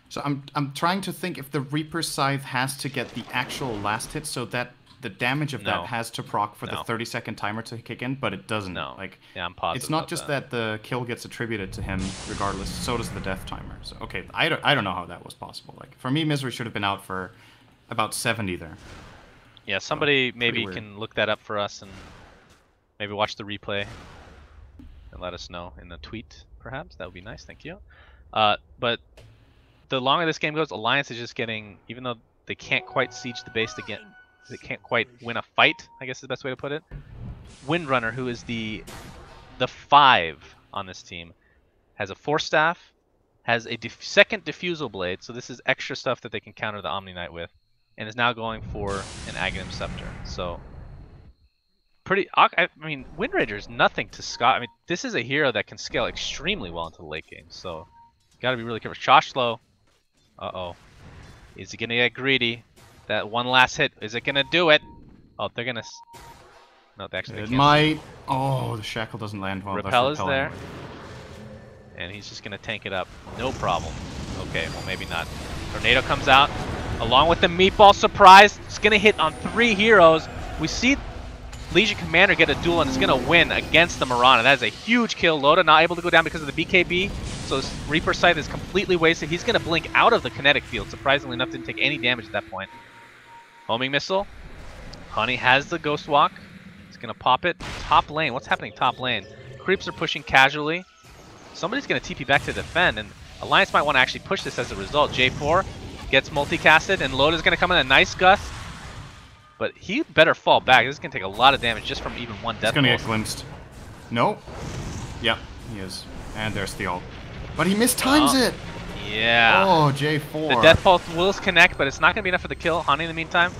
So I'm trying to think if the Reaper Scythe has to get the actual last hit, so that the damage of that has to proc for the 30-second timer to kick in, but it doesn't. No. Like, yeah, I'm positive. It's not just that the kill gets attributed to him regardless. So does the death timer. So okay, I don't know how that was possible. Like, for me, Misery should have been out for about 70 there. Yeah, somebody maybe can look that up for us and maybe watch the replay and let us know in the tweet, perhaps. That would be nice. Thank you. But the longer this game goes, Alliance is just getting, even though they can't quite siege the base again, they can't quite win a fight, I guess is the best way to put it. Windrunner, who is the 5 on this team, has a Force Staff, has a second Diffusal Blade, so this is extra stuff that they can counter the Omni Knight with, and is now going for an Aghanim Scepter. So, I mean, Windranger is nothing to Scott. I mean, this is a hero that can scale extremely well into the late game, so gotta be really careful. Chochlo, uh-oh. Is he gonna get greedy? That one last hit, is it gonna do it? Oh, they're gonna... No, they actually can't. It might... Oh, the Shackle doesn't land well. Repel is there. And he's just gonna tank it up. No problem. Okay, well maybe not. Tornado comes out, along with the Meatball Surprise. It's gonna hit on 3 heroes. We see Legion Commander get a duel and is going to win against the Mirana. That is a huge kill. Loda not able to go down because of the BKB, so his Reaper Scythe is completely wasted. He's going to blink out of the kinetic field. Surprisingly enough, didn't take any damage at that point. Homing Missile. Honey has the Ghost Walk. He's going to pop it. Top lane. What's happening top lane? Creeps are pushing casually. Somebody's going to TP back to defend, and Alliance might want to actually push this as a result. J4 gets multicasted, and Loda's going to come in a nice gust. But he better fall back. This is going to take a lot of damage just from even one death. He's going to get glimpsed. No. Yep, he is. And there's the ult. But he mistimes it! Yeah. Oh, J4. The Death Pulse will connect, but it's not going to be enough for the kill. Honey, in the meantime,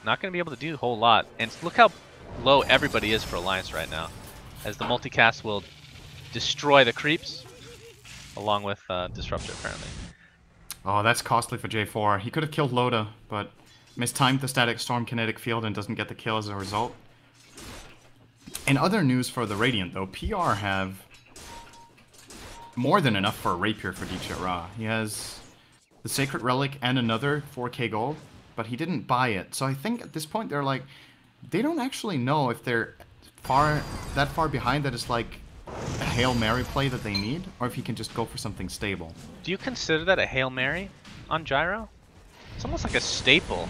not going to be able to do a whole lot. And look how low everybody is for Alliance right now, as the multicast will destroy the creeps, along with Disruptor, apparently. Oh, that's costly for J4. He could have killed Loda, but mistimed the Static Storm kinetic field and doesn't get the kill as a result. In other news for the Radiant, though, PR have more than enough for a Rapier for DCHR. He has the Sacred Relic and another 4k gold, but he didn't buy it. So I think at this point they're like, they don't actually know if they're that far behind that it's like a Hail Mary play that they need, or if he can just go for something stable. Do you consider that a Hail Mary on Gyro? It's almost like a staple.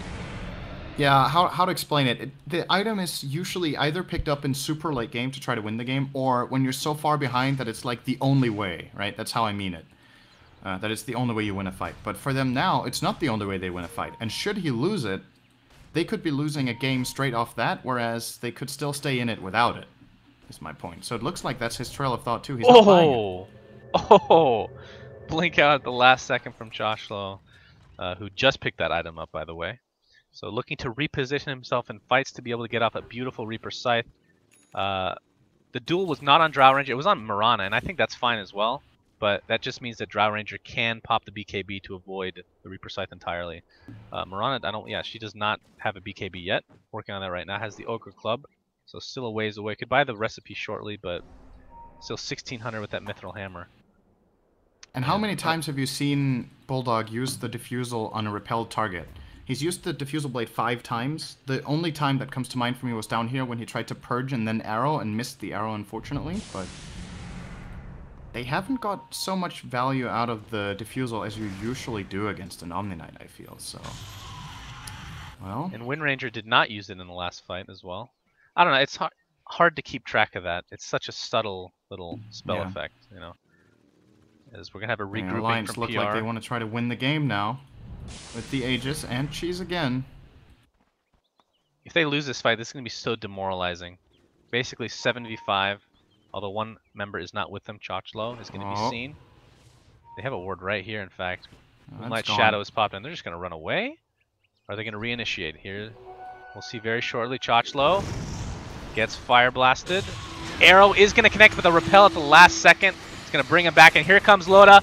Yeah, how to explain it? The item is usually either picked up in super late game to try to win the game, or when you're so far behind that it's like the only way, right? That's how I mean it. That it's the only way you win a fight. But for them now, it's not the only way they win a fight. And should he lose it, they could be losing a game straight off that, whereas they could still stay in it without it, is my point. So it looks like that's his trail of thought too. He's not buying it. Oh! Blink out at the last second from Joshlo, who just picked that item up, by the way. So looking to reposition himself in fights to be able to get off a beautiful Reaper Scythe. The duel was not on Drow Ranger, it was on Mirana, and I think that's fine as well. But that just means that Drow Ranger can pop the BKB to avoid the Reaper Scythe entirely. Mirana, she does not have a BKB yet. Working on that right now. Has the Ogre Club, so still a ways away. Could buy the recipe shortly, but still 1600 with that Mithril Hammer. And how many times have you seen Bulldog use the Diffusal on a repelled target? He's used the Diffusal Blade 5 times. The only time that comes to mind for me was down here when he tried to Purge and then Arrow and missed the Arrow, unfortunately. But they haven't got so much value out of the Diffusal as you usually do against an Omni Knight, I feel. So, well. And Wind Ranger did not use it in the last fight as well. I don't know. It's hard to keep track of that. It's such a subtle little spell effect, you know. As we're gonna have a regrouping Alliance from look PR. like they want to try to win the game now with the Aegis and Cheese again. If they lose this fight, this is gonna be so demoralizing. Basically 7v5, although one member is not with them. Chochlo is gonna be seen. They have a ward right here, in fact. Moonlight Shadow is popped in. They're just gonna run away. Or are they gonna reinitiate here? We'll see very shortly. Chochlo gets fire blasted. Arrow is gonna connect with a repel at the last second. Going to bring him back, and here comes Loda.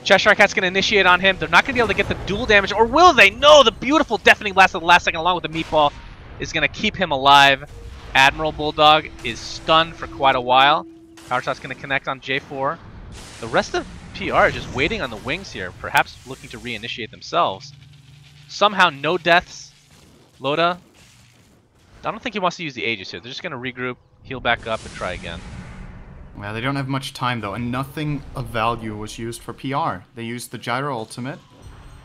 Cheshire Cat's going to initiate on him. They're not going to be able to get the dual damage, or will they? No, the beautiful Deafening Blast at the last second, along with the Meatball, is going to keep him alive. Admiral Bulldog is stunned for quite a while. Power Shot's going to connect on J4. The rest of PR is just waiting on the wings here, perhaps looking to reinitiate themselves. Somehow, no deaths. Loda, I don't think he wants to use the Aegis here. They're just going to regroup, heal back up, and try again. Well, they don't have much time, though, and nothing of value was used for PR. They used the Gyro ultimate.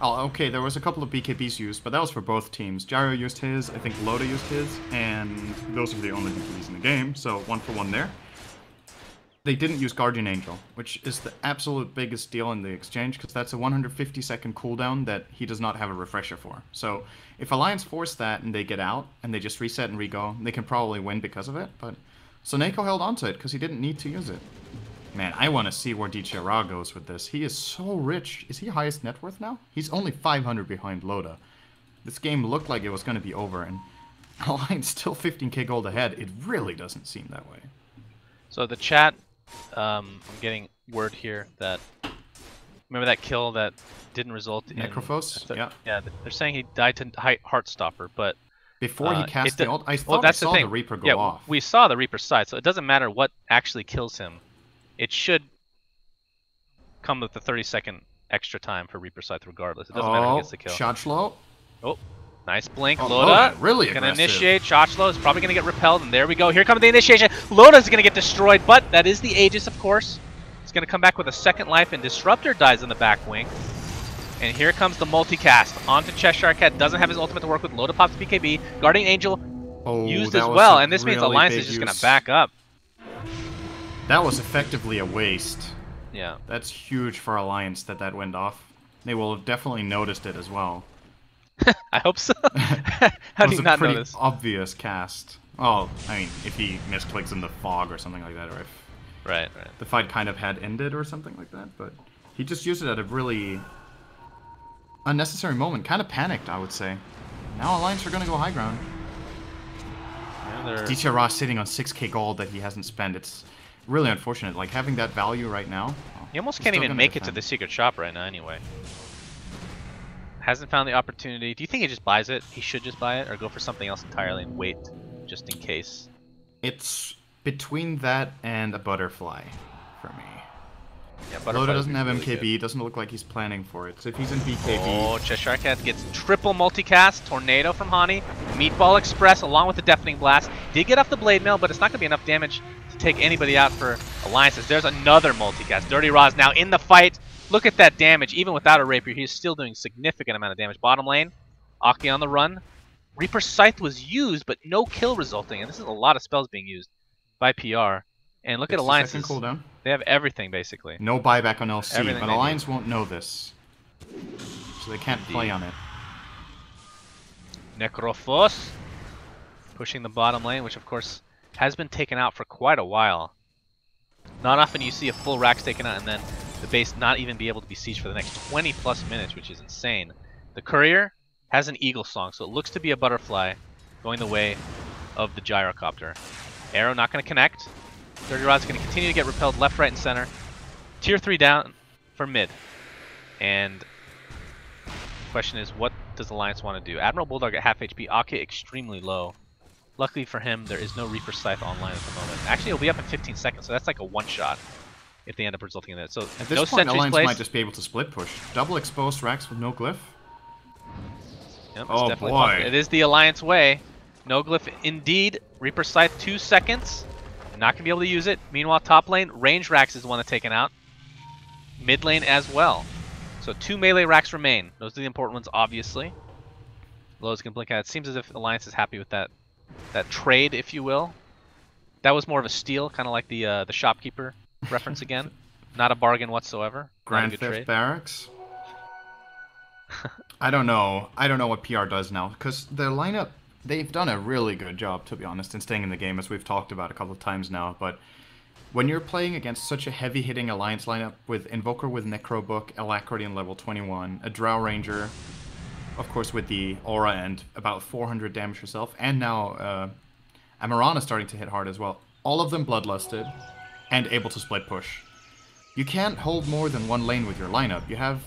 Oh, okay, there was a couple of BKBs used, but that was for both teams. Gyro used his, I think Loda used his, and those are the only BKBs in the game, so 1 for 1 there. They didn't use Guardian Angel, which is the absolute biggest deal in the exchange, because that's a 150-second cooldown that he does not have a refresher for. So, if Alliance force that and they get out, and they just reset and re-go, they can probably win because of it, but Soneko held onto it because he didn't need to use it. Man, I want to see where DCHR goes with this. He is so rich. Is he highest net worth now? He's only 500 behind Loda. This game looked like it was going to be over, and Alliance still 15k gold ahead. It really doesn't seem that way. So the chat, I'm getting word here that, remember that kill that didn't result in... Necrophos? Yeah. Yeah, they're saying he died to Heartstopper, but... Before he cast the ult, I thought I saw the Reaper go off. We saw the Reaper side, so it doesn't matter what actually kills him. It should come with the 30-second extra time for Reaper scythe regardless. It doesn't matter who gets the kill. Shot slow. Oh, Nice blink. Oh, Loda really gonna aggressive. initiate. Shochlo is probably gonna get repelled, and there we go. Here comes the initiation. Loda's gonna get destroyed, but that is the Aegis, of course. He's gonna come back with a second life, and Disruptor dies in the back wing. And here comes the multicast onto Cheshire Cat. Doesn't have his ultimate to work with. Loda pops BKB. Guardian Angel used as well, and this means really Alliance is just gonna back up. That was effectively a waste. Yeah. That's huge for Alliance that went off. They will have definitely noticed it as well. I hope so. How do you not know this? It was a pretty obvious cast. Oh, I mean, if he misclicks in the fog or something like that, or if right. the fight kind of had ended or something like that, but he just used it at a really unnecessary moment. Kind of panicked, I would say. Now Alliance are going to go high ground. Yeah, DJ Ross sitting on 6k gold that he hasn't spent. It's really unfortunate. Like, having that value right now. He almost can't even make it to the secret shop right now anyway. Hasn't found the opportunity. Do you think he just buys it? He should just buy it, or go for something else entirely and wait just in case? It's between that and a butterfly for me. Yeah, Loda doesn't have MKB, doesn't look like he's planning for it. So if he's in BKB... Oh, Cheshire Cat gets triple multicast, Tornado from Hani, Meatball Express along with the Deafening Blast. Did get off the Blade Mail, but it's not going to be enough damage to take anybody out for Alliances. There's another multicast. Dirty Ra's now in the fight. Look at that damage. Even without a Rapier, he's still doing significant amount of damage. Bottom lane, Aki on the run. Reaper Scythe was used, but no kill resulting. And this is a lot of spells being used by PR. And look at Alliances. Cooldown. They have everything, basically. No buyback on LC, Everything but Alliance won't know this. So they can't play on it. Necrophos pushing the bottom lane, which of course has been taken out for quite a while. Not often you see a full Rax taken out and then the base not even be able to be sieged for the next 20 plus minutes, which is insane. The Courier has an Eagle Song, so it looks to be a Butterfly going the way of the Gyrocopter. Arrow not going to connect. Dirty Rod's going to continue to get repelled left, right, and center. Tier 3 down for mid. And the question is, what does Alliance want to do? Admiral Bulldog at half HP, Ake extremely low. Luckily for him, there is no Reaper Scythe online at the moment. Actually, it'll be up in 15 seconds, so that's like a one-shot if they end up resulting in that. So at no this point, sentries Alliance placed. might just be able to split push. Double exposed Rax with no glyph. Yep, oh definitely boy. possible. It is the Alliance way. No glyph indeed. Reaper Scythe 2 seconds. Not going to be able to use it. Meanwhile, top lane, range Rax is the one that's taken out. Mid lane as well. So 2 melee Rax remain. Those are the important ones, obviously. Lowe's going to blink out. It seems as if Alliance is happy with that trade, if you will. That was more of a steal, kind of like the shopkeeper reference again. Not a bargain whatsoever. Grand Theft Barracks. I don't know. I don't know what PR does now, because their lineup, they've done a really good job, to be honest, in staying in the game, as we've talked about a couple of times now. But when you're playing against such a heavy-hitting Alliance lineup with Invoker with Necrobook, Alacrity level 21, a Drow Ranger, of course with the Aura and about 400 damage herself, and now Amarana starting to hit hard as well. All of them bloodlusted and able to split push. You can't hold more than one lane with your lineup. You have...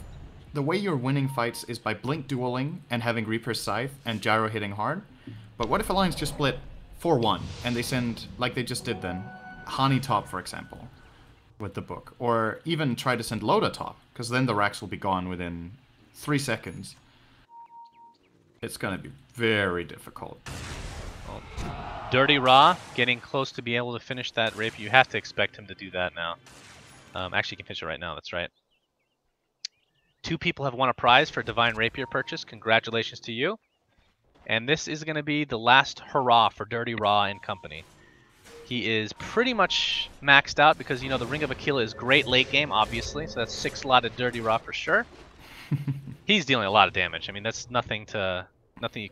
The way you're winning fights is by Blink dueling and having Reaper Scythe and Gyro hitting hard. But what if Alliance just split 4-1 and they send, like they just did then, Hani top, for example, with the book. Or even try to send Loda top, because then the Rax will be gone within 3 seconds. It's going to be very difficult. Well, Dirty Ra getting close to be able to finish that rape. You have to expect him to do that now. Actually, he can finish it right now. That's right. 2 people have won a prize for Divine Rapier purchase. Congratulations to you. And this is going to be the last hurrah for Dirty Ra and company. He is pretty much maxed out because, you know, the Ring of Aquila is great late game, obviously. So that's 6 slotted Dirty Ra for sure. He's dealing a lot of damage. I mean, that's nothing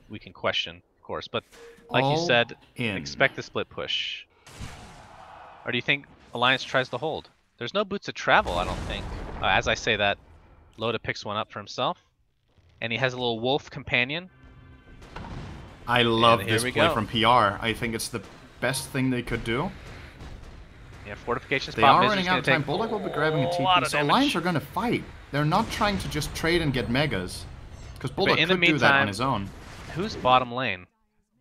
we can question, of course. But like you said, expect the split push. Or do you think Alliance tries to hold? There's no boots of travel, I don't think. As I say that, Loda picks one up for himself. And he has a little wolf companion. I love this play from PR. I think it's the best thing they could do. Yeah, fortifications. They are running out of time. Bulldog will be grabbing a TP. So Alliance are going to fight. They're not trying to just trade and get megas. Because Bulldog could do that on his own. Who's bottom lane?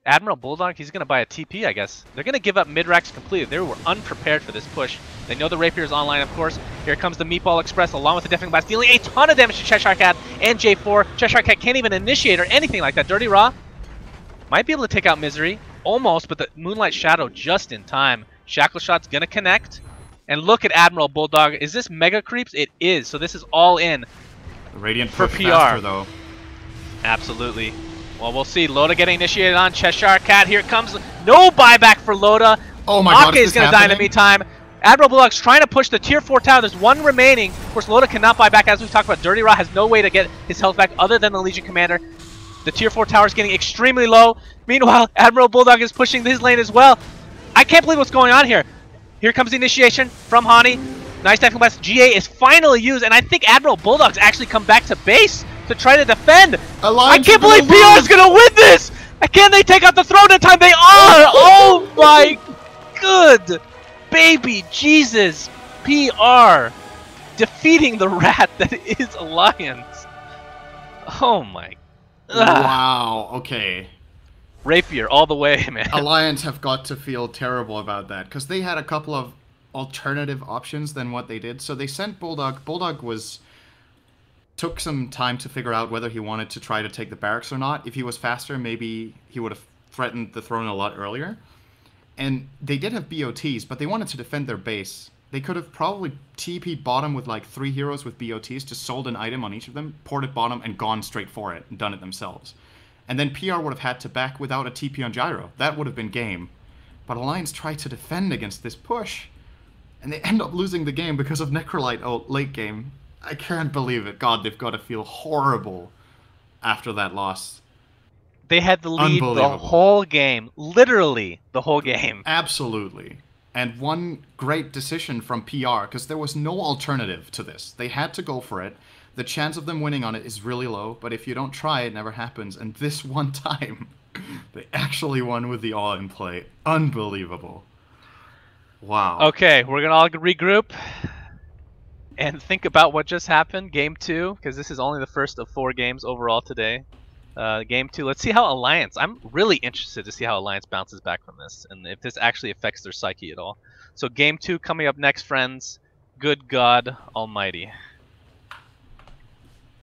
Admiral Bulldog, he's going to buy a TP, I guess. They're going to give up mid-racks completely. They were unprepared for this push. They know the Rapier is online, of course. Here comes the Meatball Express along with the Deafening Blast, dealing a ton of damage to Cheshire Cat and J4. Cheshire Cat can't even initiate or anything like that. Dirty Raw might be able to take out Misery. Almost, but the Moonlight Shadow just in time. Shackle Shot's going to connect. And look at Admiral Bulldog. Is this Mega Creeps? It is. So this is all in. The Radiant for push PR. Faster, though. Absolutely. Well, we'll see. Loda getting initiated on Cheshire Cat. Here it comes. No buyback for Loda. Oh my god, is going to die in the meantime. Admiral Bulldog's trying to push the tier 4 tower. There's one remaining. Of course, Loda cannot buy back. As we talked about, Dirty Raw has no way to get his health back other than the Legion Commander. The tier 4 tower is getting extremely low. Meanwhile, Admiral Bulldog is pushing his lane as well. I can't believe what's going on here. Here comes the initiation from Hani. Nice Deafening Blast. GA is finally used, and I think Admiral Bulldog's actually come back to base to try to defend. I can't believe PR is going to win this! Can they take out the throne in time? They are! Oh my good baby Jesus. PR defeating the rat that is Alliance. Oh my. Wow, okay. Rapier all the way, man. Alliance have got to feel terrible about that, because they had a couple of alternative options than what they did. So they sent Bulldog. Bulldog took some time to figure out whether he wanted to try to take the barracks or not. If he was faster, maybe he would have threatened the throne a lot earlier. And they did have BOTs, but they wanted to defend their base. They could have probably TP'd bottom with like 3 heroes with BOTs, just sold an item on each of them, ported bottom, and gone straight for it, and done it themselves. And then PR would have had to back without a TP on Gyro. That would have been game. But Alliance tried to defend against this push, and they end up losing the game because of Necrolite late game. I can't believe it. God, they've got to feel horrible after that loss. They had the lead the whole game. Literally the whole game. Absolutely. And one great decision from PR, because there was no alternative to this. They had to go for it. The chance of them winning on it is really low, but if you don't try, it never happens. And this one time, they actually won with the all-in play. Unbelievable. Wow. Okay, we're going to all regroup and think about what just happened. Game 2, because this is only the first of 4 games overall today. Game 2, let's see how Alliance, I'm really interested to see how Alliance bounces back from this, and if this actually affects their psyche at all. So Game 2 coming up next, friends. Good God Almighty.